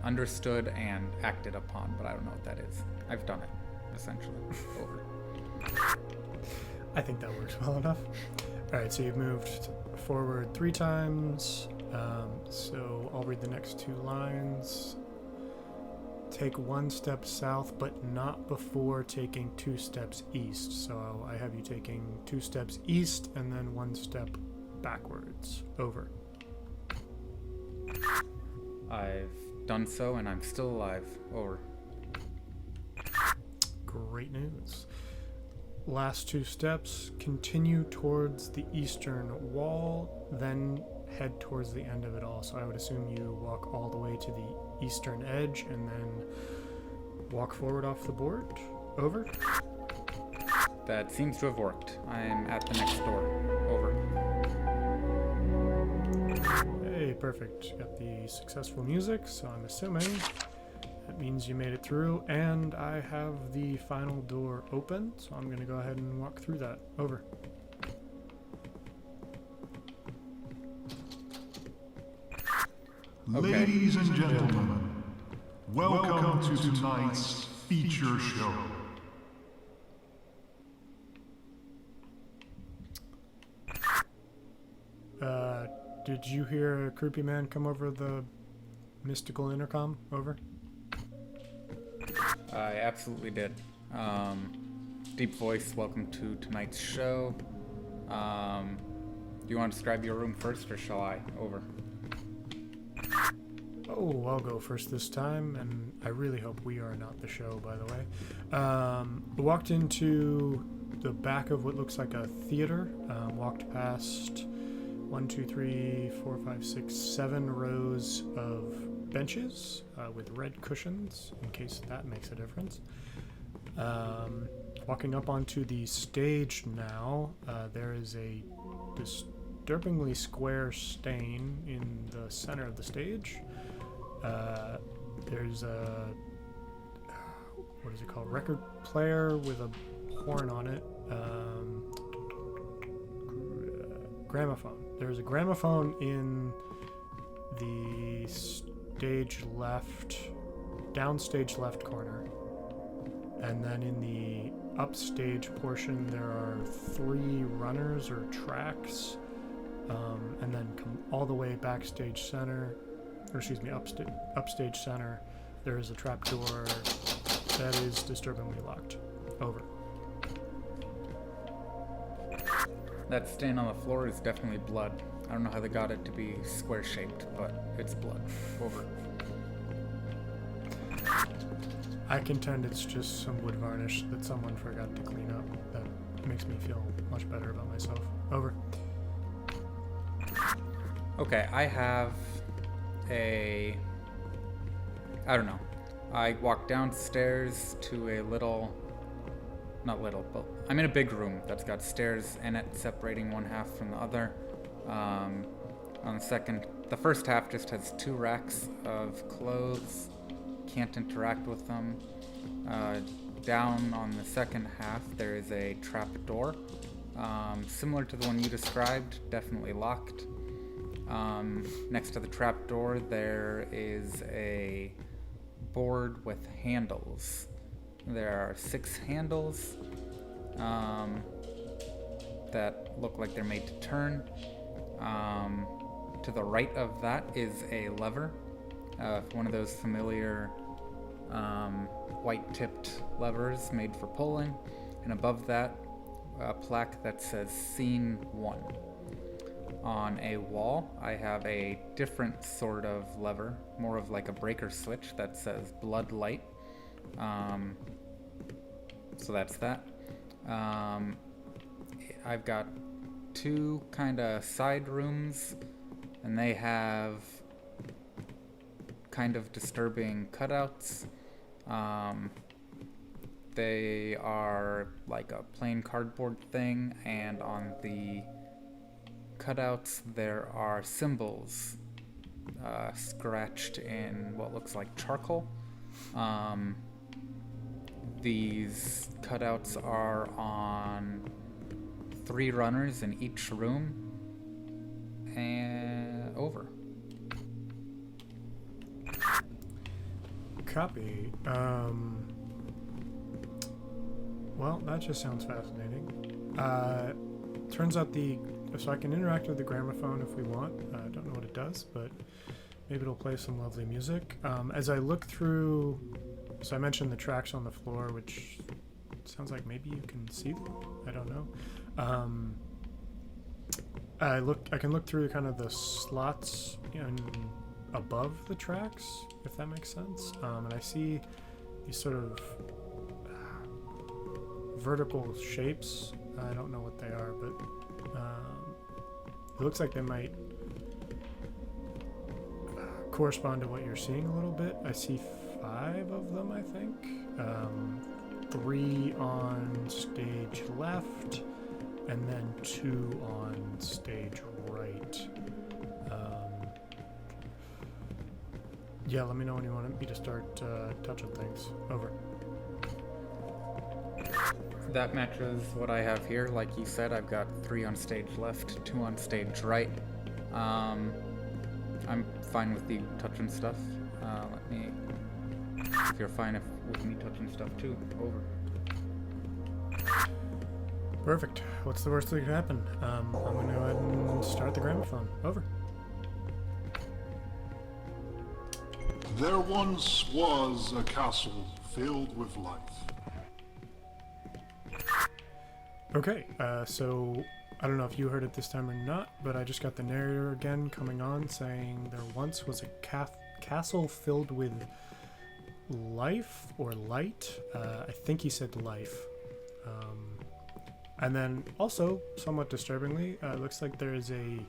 understood and acted upon, but I don't know what that is. I've done it, essentially. Over. I think that works well enough. Alright, so you've moved forward 3 times. So I'll read the next 2 lines. Take 1 step south, but not before taking 2 steps east. So I have you taking 2 steps east and then 1 step backwards. Over. I've done so, and I'm still alive. Over. Great news. Last 2 steps, continue towards the eastern wall, then head towards the end of it all. So I would assume you walk all the way to the eastern edge and then walk forward off the board. Over. That seems to have worked. I'm at the next door. Over. Hey, perfect. Got the successful music, so I'm assuming that means you made it through, and I have the final door open, so I'm going to go ahead and walk through that. Over. Okay. Ladies and gentlemen, welcome to tonight's feature show. Did you hear a creepy man come over the mystical intercom? Over. I absolutely did. Deep voice, welcome to tonight's show. Do you want to describe your room first, or shall I? Over. Oh, I'll go first this time, and I really hope we are not the show, by the way. Walked into the back of what looks like a theater, walked past 1, 2, 3, 4, 5, 6, 7 rows of benches with red cushions, in case that makes a difference. Walking up onto the stage now, there is a disturbingly square stain in the center of the stage. There's a what is it called? Record player with a horn on it. Gramophone. There's a gramophone in the stage left, downstage left corner. And then in the upstage portion, there are 3 runners or tracks. And then come all the way backstage center, or excuse me, upstage center, there is a trapdoor that is disturbingly locked. Over. That stain on the floor is definitely blood. I don't know how they got it to be square shaped, but it's blood. Over. I contend it's just some wood varnish that someone forgot to clean up. That makes me feel much better about myself. Over. Okay, I have I don't know. I walk downstairs to a not little, but I'm in a big room that's got stairs in it separating one half from the other. On the first half just has 2 racks of clothes. Can't interact with them. Down on the second half there is a trap door, similar to the one you described, definitely locked. Next to the trap door there is a board with handles. There are 6 handles that look like they're made to turn. To the right of that is a lever, one of those familiar white-tipped levers made for pulling, and above that a plaque that says Scene 1. On a wall I have a different sort of lever, more of like a breaker switch, that says Blood Light. So that's that. I've got 2 kind of side rooms, and they have kind of disturbing cutouts. They are like a plain cardboard thing, and on the cutouts there are symbols scratched in what looks like charcoal. These cutouts are on 3 runners in each room, and over. Copy. Well, that just sounds fascinating. Turns out so I can interact with the gramophone if we want. I don't know what it does, but maybe it'll play some lovely music. As I look through, so I mentioned the tracks on the floor, which sounds like maybe you can see them. I don't know. I can look through kind of the slots above the tracks, if that makes sense. And I see these sort of vertical shapes. I don't know what they are, but it looks like they might correspond to what you're seeing a little bit. I see 5 of them, I think. 3 on stage left, and then 2 on stage right. Yeah, let me know when you want me to start touching things. Over. That matches what I have here. Like you said, I've got 3 on stage left, 2 on stage right. I'm fine with you touching stuff. If you're fine with me touching stuff too. Over. Perfect. What's the worst that could happen? I'm going to go ahead and start the gramophone. Over. There once was a castle filled with life. Okay, so I don't know if you heard it this time or not, but I just got the narrator again coming on saying there once was a castle filled with life or light. I think he said life. And then also, somewhat disturbingly, it looks like there is a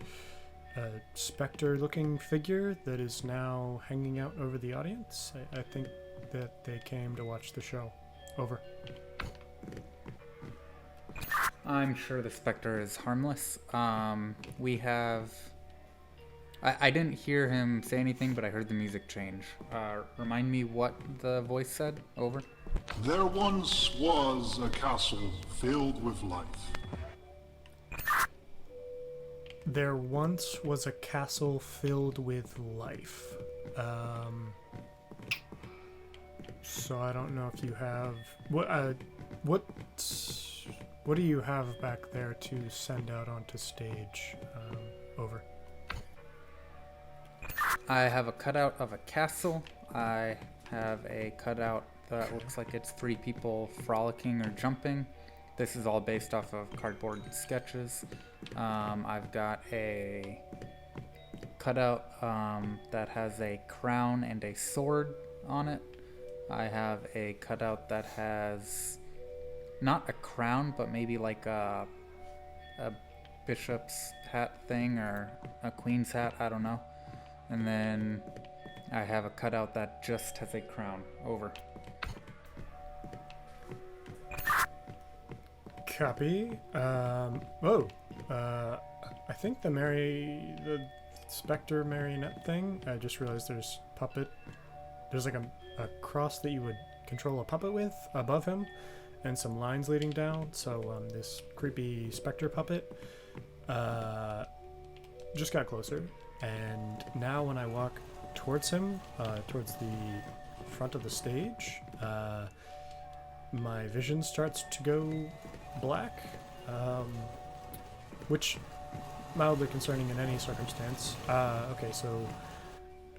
specter-looking figure that is now hanging out over the audience. I think that they came to watch the show. Over. I'm sure the specter is harmless. We have. I didn't hear him say anything, but I heard the music change. Remind me what the voice said. Over. There once was a castle filled with life. There once was a castle filled with life. So I don't know if you have what do you have back there to send out onto stage? Over. I have a cutout of a castle. I have a cutout that looks like it's 3 people frolicking or jumping. This is all based off of cardboard sketches. I've got a cutout that has a crown and a sword on it. I have a cutout that has not a crown, but maybe like a bishop's hat thing or a queen's hat, I don't know. And then I have a cutout that just has a crown. Over. Copy. I think the Spectre marionette thing. I just realized there's puppet. There's like a cross that you would control a puppet with above him, and some lines leading down. So this creepy Spectre puppet just got closer, and now when I walk towards him, towards the front of the stage, my vision starts to go black, which mildly concerning in any circumstance. Okay, so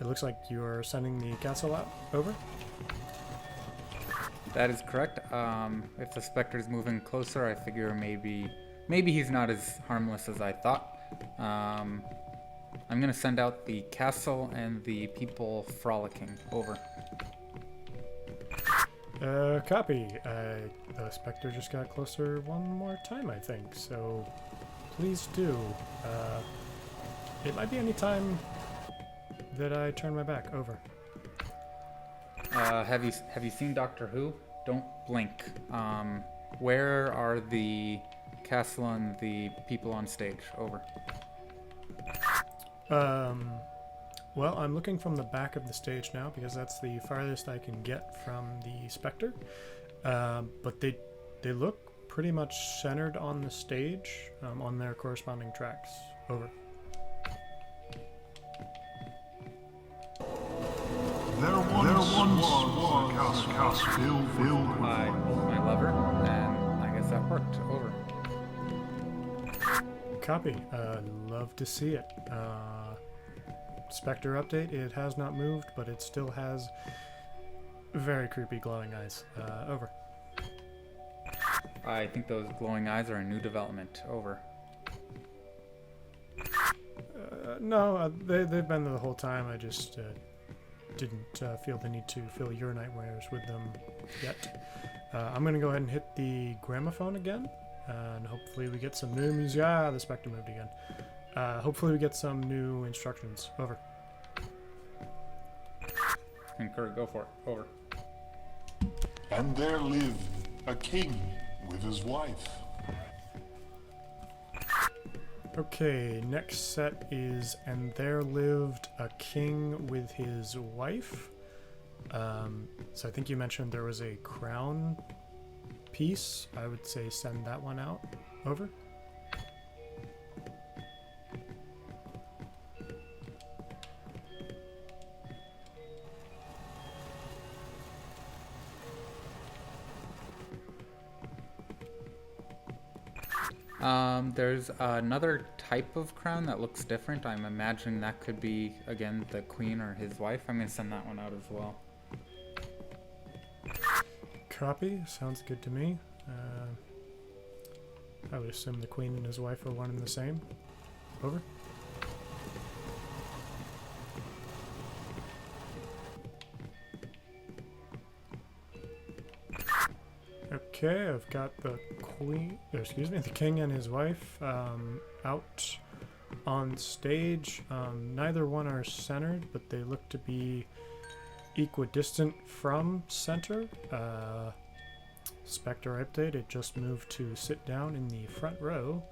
it looks like you're sending the castle out. Over. That is correct. If the specter's moving closer, I figure maybe he's not as harmless as I thought. I'm gonna send out the castle and the people frolicking. Over. Copy. The Spectre just got closer one more time, I think, so please do. It might be any time that I turn my back. Over. Have you seen Doctor Who? Don't blink. Where are the castle and the people on stage? Over. Well, I'm looking from the back of the stage now because that's the farthest I can get from the Spectre. But they look pretty much centered on the stage, on their corresponding tracks. Over. There once was a castle filled with I pulled my lever, and I guess that worked. Over. Copy. Love to see it. Spectre update. It has not moved, but it still has very creepy glowing eyes. Over. I think those glowing eyes are a new development. Over. No, they've been there the whole time. I just didn't feel the need to fill your nightmares with them yet. I'm going to go ahead and hit the gramophone again, and hopefully we get some new music. Ah, the Spectre moved again. Hopefully we get some new instructions. Over. Concur, go for it. Over. And there lived a king with his wife. Okay, next set is And There Lived a King with His Wife. So I think you mentioned there was a crown piece. I would say send that one out. Over. There's another type of crown that looks different. I'm imagining that could be, again, the queen or his wife. I'm going to send that one out as well. Copy. Sounds good to me. I would assume the queen and his wife are one and the same. Over. Okay, I've got the the king and his wife out on stage. Neither one are centered, but they look to be equidistant from center. Spectre update, it just moved to sit down in the front row,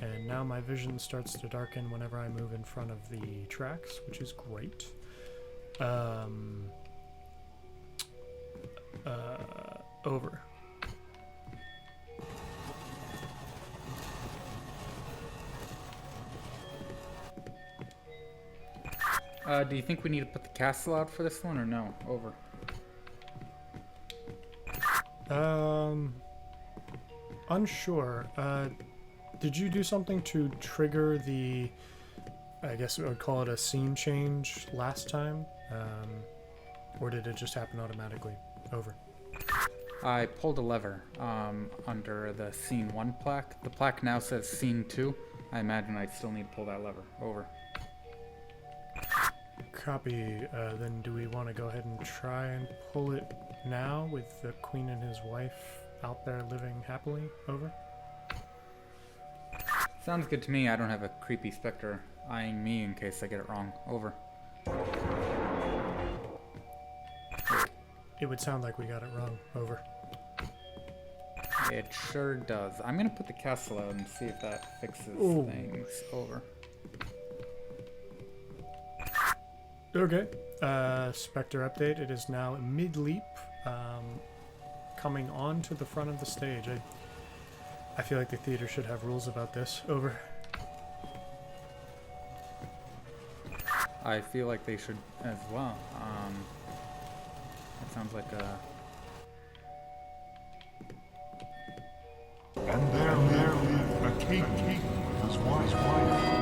and now my vision starts to darken whenever I move in front of the tracks, which is great. Over. Do you think we need to put the castle out for this one or no? Over. Unsure. Did you do something to trigger the, I guess we would call it a scene change last time? Or did it just happen automatically? Over. I pulled a lever under the scene 1 plaque. The plaque now says scene 2. I imagine I still need to pull that lever. Over. Copy. Then do we want to go ahead and try and pull it now with the queen and his wife out there living happily? Over. Sounds good to me. I don't have a creepy specter eyeing me in case I get it wrong. Over. It would sound like we got it wrong. Over. It sure does. I'm gonna put the castle out and see if that fixes Ooh. things. Over. Okay. Spectre update. It is now mid-leap, coming on to the front of the stage. I feel like the theater should have rules about this. Over. I feel like they should as well. It sounds like a... And there lived a king with his wise wife.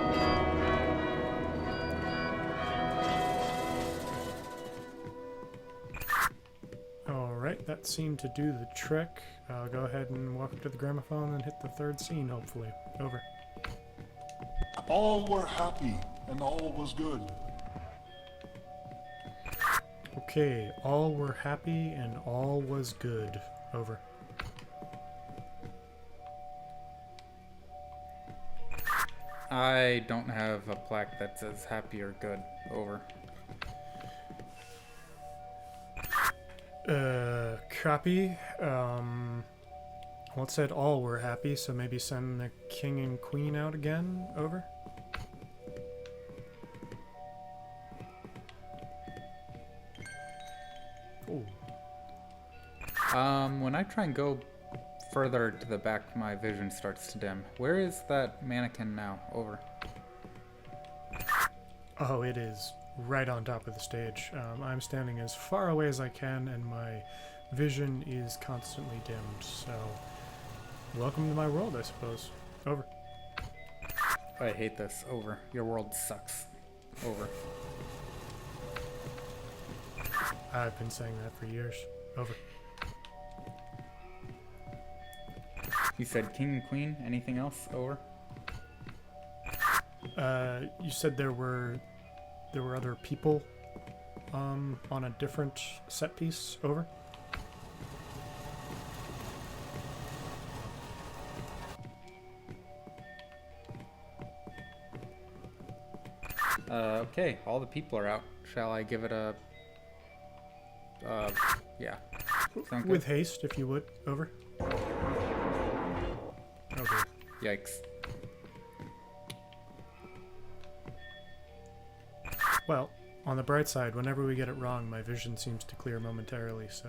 Alright, that seemed to do the trick. I'll go ahead and walk up to the gramophone and hit the third scene, hopefully. Over. All were happy, and all was good. Okay, all were happy and all was good. Over. I don't have a plaque that says happy or good. Over. Copy. Well, it said all were happy, so maybe send the king and queen out again. Over. Ooh. When I try and go further to the back, my vision starts to dim. Where is that mannequin now? Over. Oh, it is right on top of the stage. I'm standing as far away as I can, and my vision is constantly dimmed, so welcome to my world, I suppose. Over. I hate this. Over. Your world sucks. Over. I've been saying that for years. Over. You said king and queen. Anything else? Over. You said there were other people on a different set piece. Over. Okay, all the people are out. Shall I give it a... yeah. Sound good? With haste, if you would. Over. Okay. Yikes. Well, on the bright side, whenever we get it wrong, my vision seems to clear momentarily, so,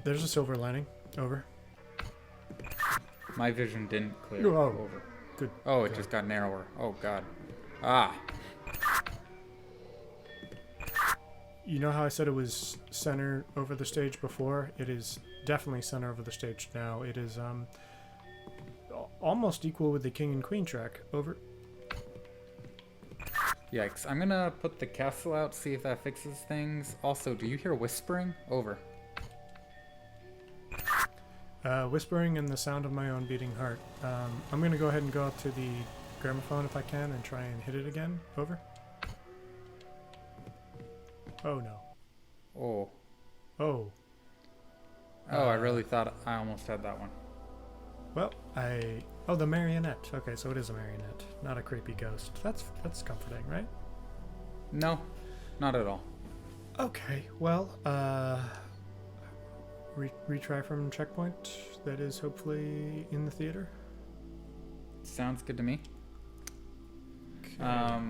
there's a silver lining. Over. My vision didn't clear. Oh, Over. good. Oh, it God. just got narrower. Oh, God. Ah. You know how I said it was center over the stage before? It is definitely center over the stage now. It is, almost equal with the king and queen track. Over. Yikes. I'm gonna put the castle out, see if that fixes things. Also, do you hear whispering? Over. Whispering and the sound of my own beating heart. I'm gonna go ahead and go out to the gramophone if I can and try and hit it again. Over. Oh no. Oh. Oh. Oh, I really thought I almost had that one. Well, oh, the marionette. Okay, so it is a marionette, not a creepy ghost. That's comforting, right? No, not at all. Okay, well, retry from checkpoint that is hopefully in the theater. Sounds good to me. Okay.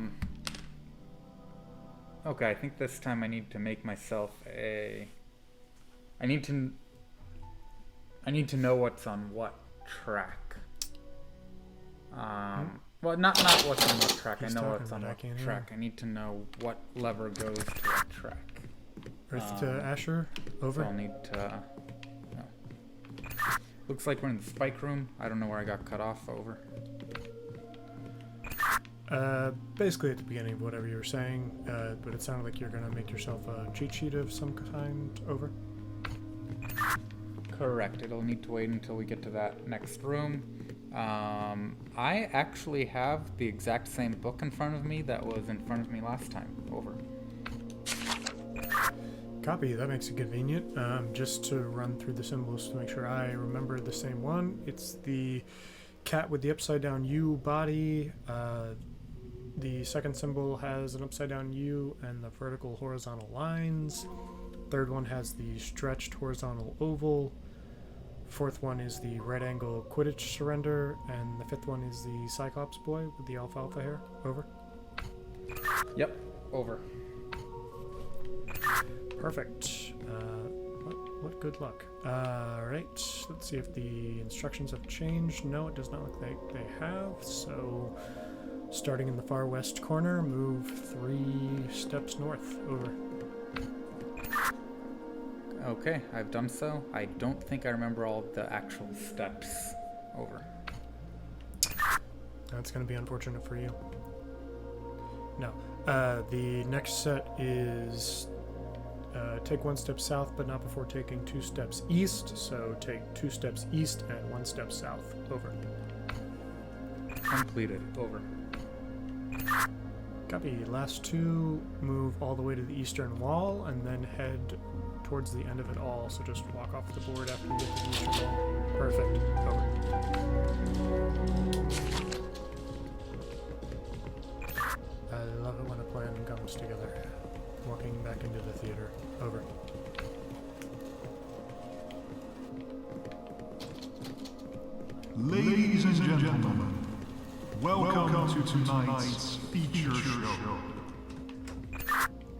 Okay, I think this time I need to make myself a... I need to know what's on what track. Well, not what's on what track. He's I know talking, what's on but I what can't hear track. him. I need to know what lever goes to what track. Earth to Asher, over. So I'll need to... no. Looks like we're in the spike room. I don't know where I got cut off. Over. Basically at the beginning of whatever you were saying, but it sounded like you're gonna make yourself a cheat sheet of some kind, over. Correct. It'll need to wait until we get to that next room. I actually have the exact same book in front of me that was in front of me last time. Over. Copy, that makes it convenient. Just to run through the symbols to make sure I remember the same one. It's the cat with the upside down U body. The second symbol has an upside down U and the vertical horizontal lines. Third one has the stretched horizontal oval. Fourth one is the right angle Quidditch surrender, and the fifth one is the Cyclops boy with the alfalfa hair. Over. Yep. Over. Perfect. What good luck. Alright, let's see if the instructions have changed. No, it does not look like they have. So, starting in the far west corner, move 3 steps north. Over. Okay, I've done so. I don't think I remember all of the actual steps. Over. That's going to be unfortunate for you. No. The next set is take 1 step south, but not before taking 2 steps east. So take 2 steps east and 1 step south. Over. Completed. Over. Copy. Last 2, move all the way to the eastern wall and then head towards the end of it all. So just walk off the board after you get to the eastern wall. Perfect. Over. I love it when a plan comes together. Walking back into the theater. Over. Ladies and gentlemen, welcome to tonight's feature show.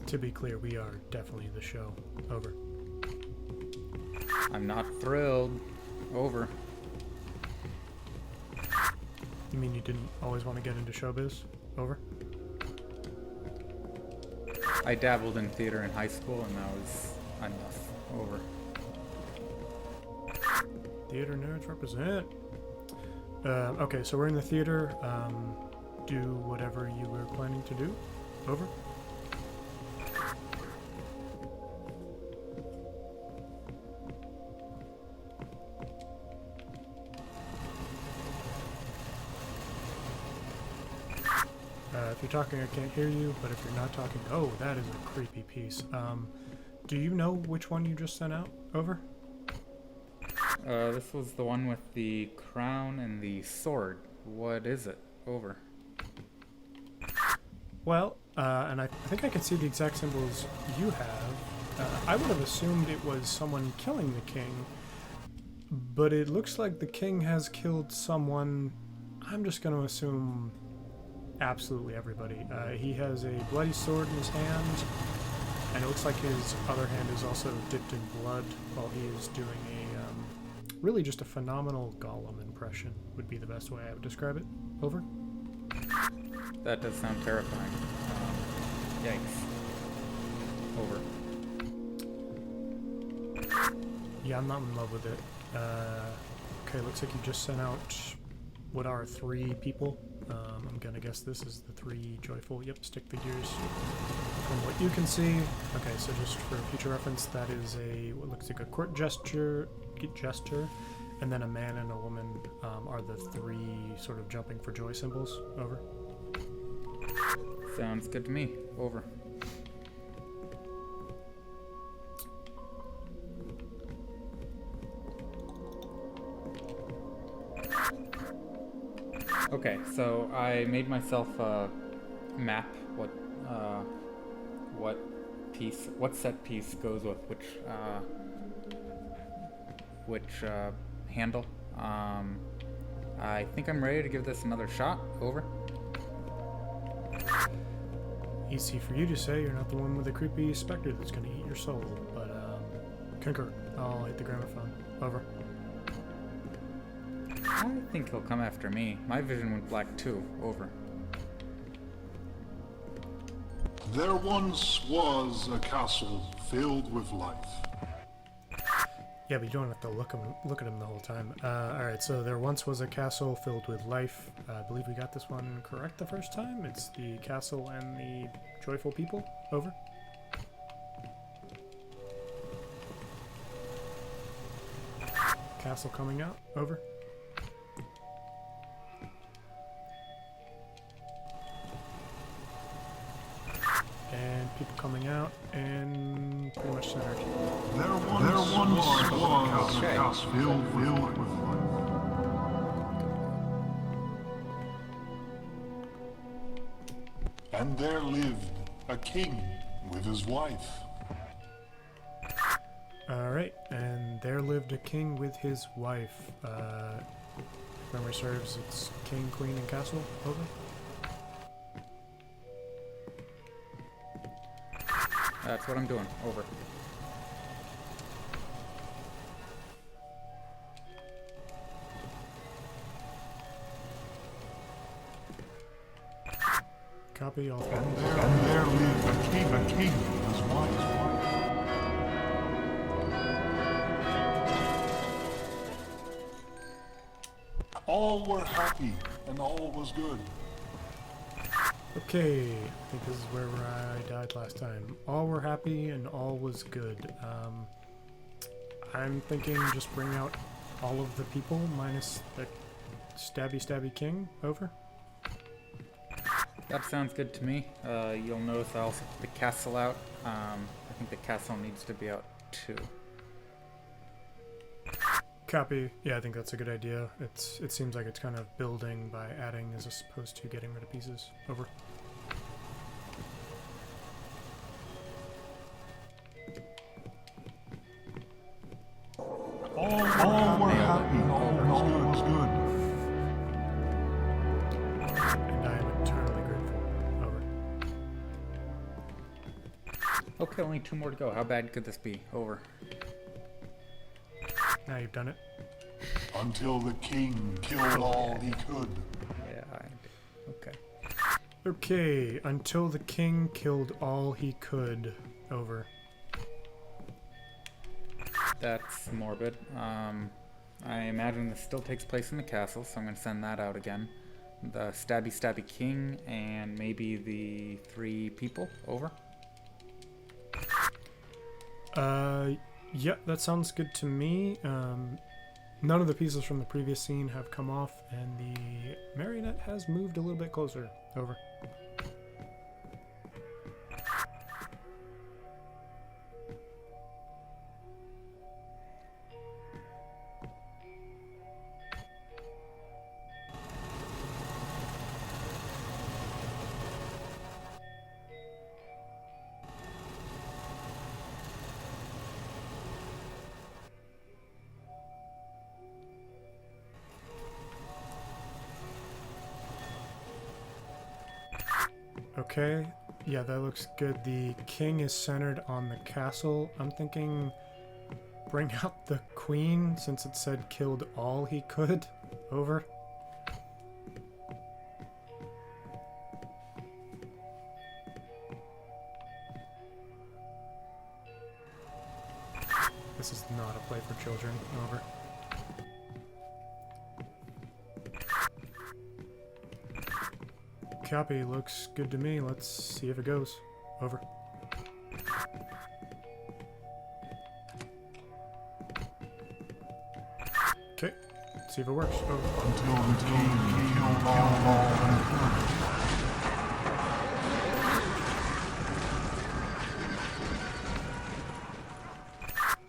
To be clear, we are definitely the show. Over. I'm not thrilled. Over. You mean you didn't always want to get into showbiz? Over. I dabbled in theater in high school, and that was enough. Over. Theater nerds represent. Okay, so we're in the theater. Do whatever you were planning to do. Over. If you're talking, I can't hear you, but if you're not talking, oh, that is a creepy piece. Do you know which one you just sent out? Over? This was the one with the crown and the sword. What is it? Over. Well, and I think I can see the exact symbols you have. I would have assumed it was someone killing the king, but it looks like the king has killed someone. I'm just going to assume absolutely everybody. He has a bloody sword in his hand, and it looks like his other hand is also dipped in blood while he is doing a, really just a phenomenal Gollum impression would be the best way I would describe it. Over. That does sound terrifying. Yikes. Over. Yeah, I'm not in love with it. Okay, looks like you just sent out what are 3 people. I'm gonna guess this is the 3 joyful, stick figures. From what you can see, okay, so just for future reference, that is what looks like a court gesture, and then a man and a woman are the 3 sort of jumping for joy symbols. Over. Sounds good to me. Over. Okay, so I made myself a map. What set piece goes with which which handle. I think I'm ready to give this another shot. Over. Easy for you to say, you're not the one with the creepy specter that's gonna eat your soul, but concur. I'll hit the gramophone. Over. I think he'll come after me. My vision went black too. Over. There once was a castle filled with life. Yeah, but you don't have to look at him the whole time. Alright, so there once was a castle filled with life. I believe we got this one correct the first time. It's the castle and the joyful people. Over. Castle coming out. Over. And people coming out, and pretty much centered. There once was a castle filled with life. And there lived a king with his wife. Alright, and there lived a king with his wife. If memory serves, it's king, queen, and castle. Over. That's what I'm doing. Over. Copy all. And there lived a king with his wife. All were happy and all was good. Okay, I think this is where I died last time. All were happy and all was good. I'm thinking just bring out all of the people minus the stabby king. Over. That sounds good to me. You'll notice I also put the castle out. I think the castle needs to be out too. Copy. Yeah, I think that's a good idea. It seems like it's kind of building by adding as opposed to getting rid of pieces. Over. All were happy, all was good. And I am eternally grateful. Over. Okay, only 2 more to go. How bad could this be? Over. Now you've done it. Until the king killed all he could. Yeah, okay. Okay, until the king killed all he could. Over. That's morbid. I imagine this still takes place in the castle, so I'm going to send that out again. The stabby king and maybe the 3 people. Over. Yeah, that sounds good to me. None of the pieces from the previous scene have come off, and the marionette has moved a little bit closer. Over. Okay, yeah, that looks good. The king is centered on the castle. I'm thinking bring out the queen since it said killed all he could. Over. This is not a play for children. Over. Copy, looks good to me. Let's see if it goes. Over. Okay, see if it works. Over. Until the king killed all he could.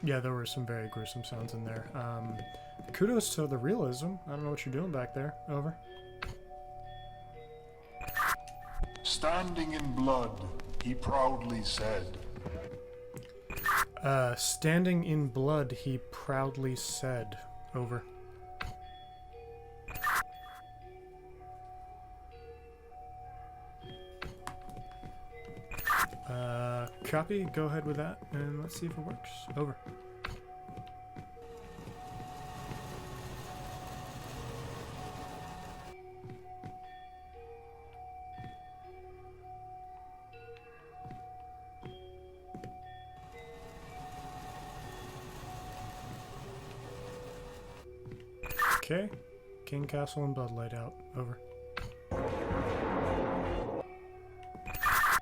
Yeah, there were some very gruesome sounds in there. Kudos to the realism. I don't know what you're doing back there. Over. Standing in blood, he proudly said. Standing in blood, he proudly said. Over. Copy. Go ahead with that, and let's see if it works. Over. Okay. King Castle and Bloodlight out. Over.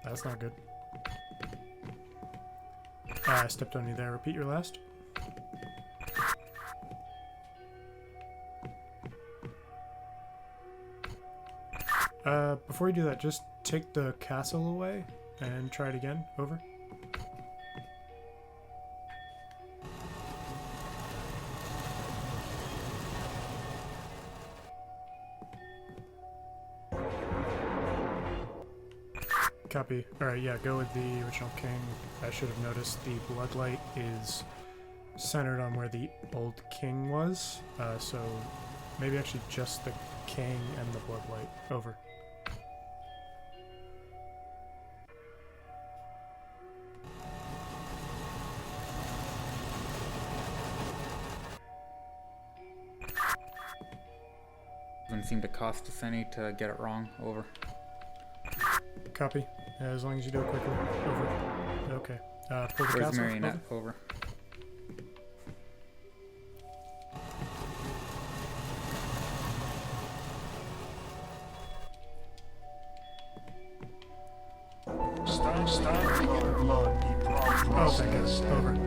That's not good. I stepped on you there. Repeat your last. Before you do that, just take the castle away and try it again. Over. Copy. Alright, yeah, go with the original king. I should have noticed the bloodlight is centered on where the old king was. So maybe actually just the king and the bloodlight. Over. Doesn't seem to cost us any to get it wrong. Over. Copy. As long as you do it quickly. Over. Okay. Pull the Where's castle. Marionette? Over. Stand your blood, he proudly Oh, thank you. says. Over.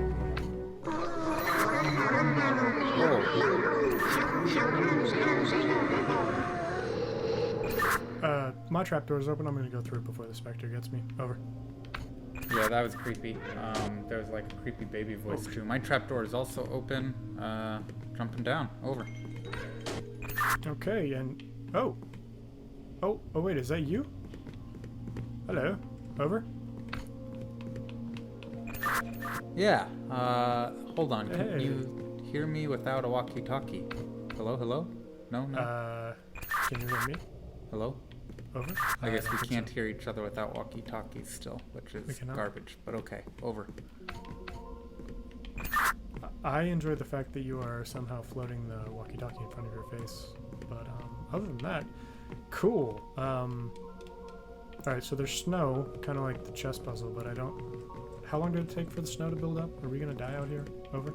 My trapdoor is open. I'm gonna go through it before the specter gets me. Over. Yeah, that was creepy. There was like a creepy baby voice too. My trapdoor is also open. Jumping down. Over. Okay, and oh, wait, is that you? Hello. Over. Yeah. Hold on. Can Hey. you hear me without a walkie-talkie? Hello, hello? No, no. Can you hear me? Hello? Over. I guess don't we think can't so. hear each other without walkie-talkies still, which is cannot. garbage. But okay. Over. I enjoy the fact that you are somehow floating the walkie-talkie in front of your face, but other than that, cool. Alright, so there's snow, kind of like the chess puzzle, but I don't... How long did it take for the snow to build up? Are we gonna die out here? Over.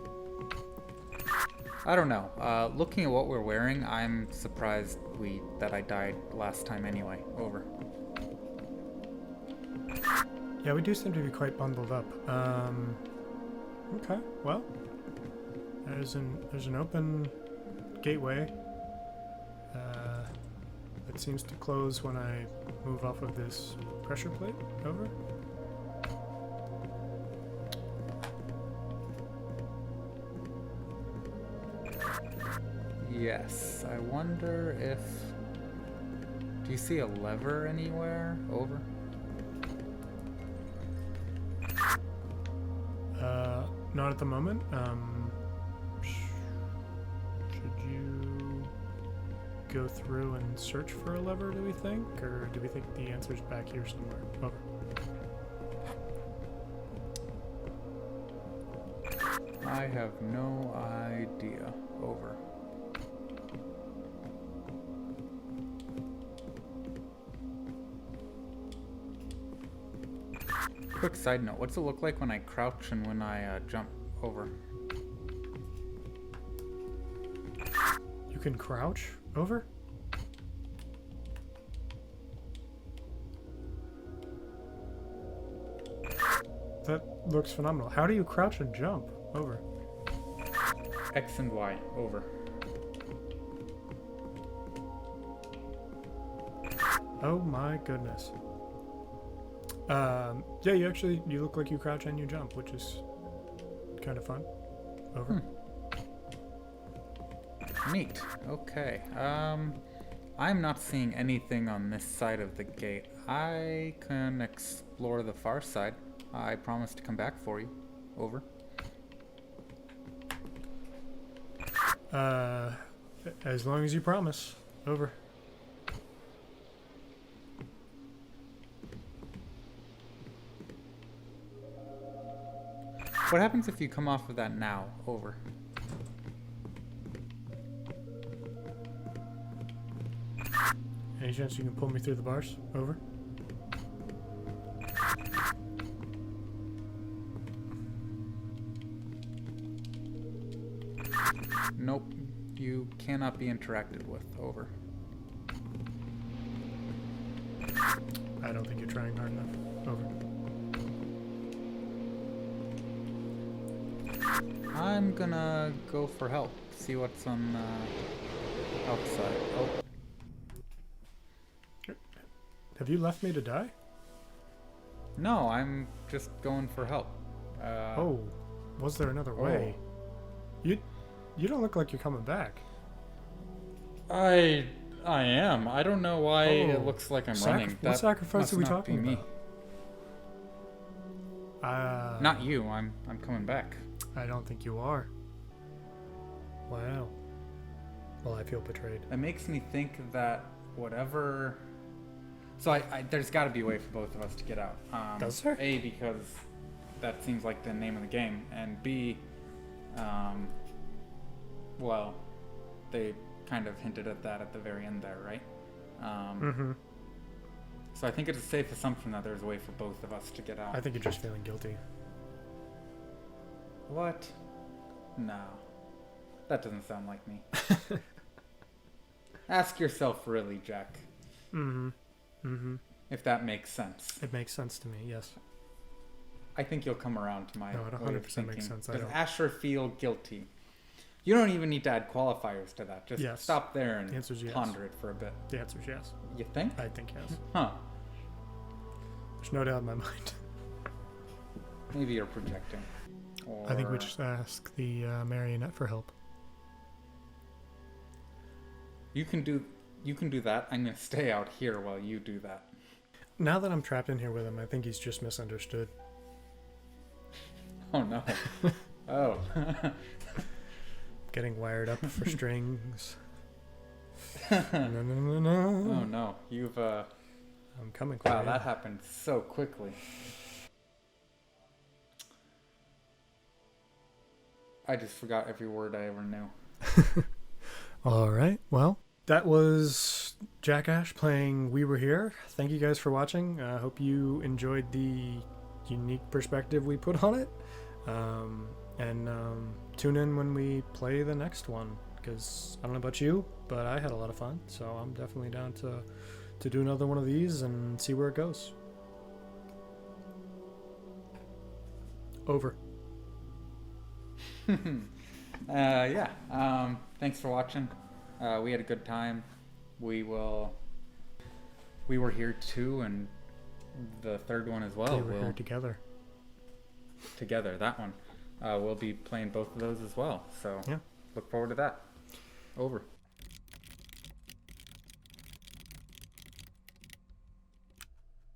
I don't know. Looking at what we're wearing, I'm surprised that I died last time anyway. Over. Yeah, we do seem to be quite bundled up. Okay, well, there's an open gateway that seems to close when I move off of this pressure plate. Over. Yes. I wonder if... Do you see a lever anywhere? Over. Not at the moment. Should you go through and search for a lever, do we think? Or do we think the answer's back here somewhere? Over. I have no idea. Over. Quick side note, what's it look like when I crouch and when I jump? Over. You can crouch? Over? That looks phenomenal. How do you crouch and jump? Over. X and Y. Over. Oh my goodness. Yeah, you look like you crouch and you jump, which is kind of fun. Over. Neat. Okay. I'm not seeing anything on this side of the gate. I can explore the far side. I promise to come back for you. Over. As long as you promise. Over. What happens if you come off of that now? Over. Any chance you can pull me through the bars? Over. Nope. You cannot be interacted with. Over. I don't think you're trying hard enough. Over. I'm gonna go for help. See what's on outside. Oh. Have you left me to die? No, I'm just going for help. Oh, was there another way? You don't look like you're coming back. I am. I don't know why it looks like I'm running. What sacrifice are we must not be talking me. about? Not you. I'm coming back. I don't think you are. Wow. Well, I feel betrayed. It makes me think that whatever. So there's got to be a way for both of us to get out. Does there? A, because that seems like the name of the game, and B, well, they kind of hinted at that at the very end there, right? So I think it's a safe assumption that there's a way for both of us to get out. I think you're just feeling guilty. What? No. That doesn't sound like me. Ask yourself really, Jack. If that makes sense. It makes sense to me, yes. I think you'll come around to my No, it way of 100% thinking. makes sense. Does Asher feel guilty? You don't even need to add qualifiers to that. Just Yes. stop there and The answer's yes. ponder it for a bit. The answer is yes. You think? I think yes. Huh. There's no doubt in my mind. Maybe you're projecting. I think we just ask the marionette for help. You can do that. I'm gonna stay out here while you do that. Now that I'm trapped in here with him, I think he's just misunderstood. Oh no. Oh. Getting wired up for strings. No. Oh no. You've I'm coming for wow, you. that happened so quickly. I just forgot every word I ever knew. All right. Well, that was JackAsh playing We Were Here. Thank you guys for watching. I hope you enjoyed the unique perspective we put on it. And tune in when we play the next one, because I don't know about you, but I had a lot of fun. So I'm definitely down to do another one of these and see where it goes. Over. Yeah. Thanks for watching. We had a good time. We were here too, and the third one as well. We were here together. Together, that one. We'll be playing both of those as well. So yeah. Look forward to that. Over.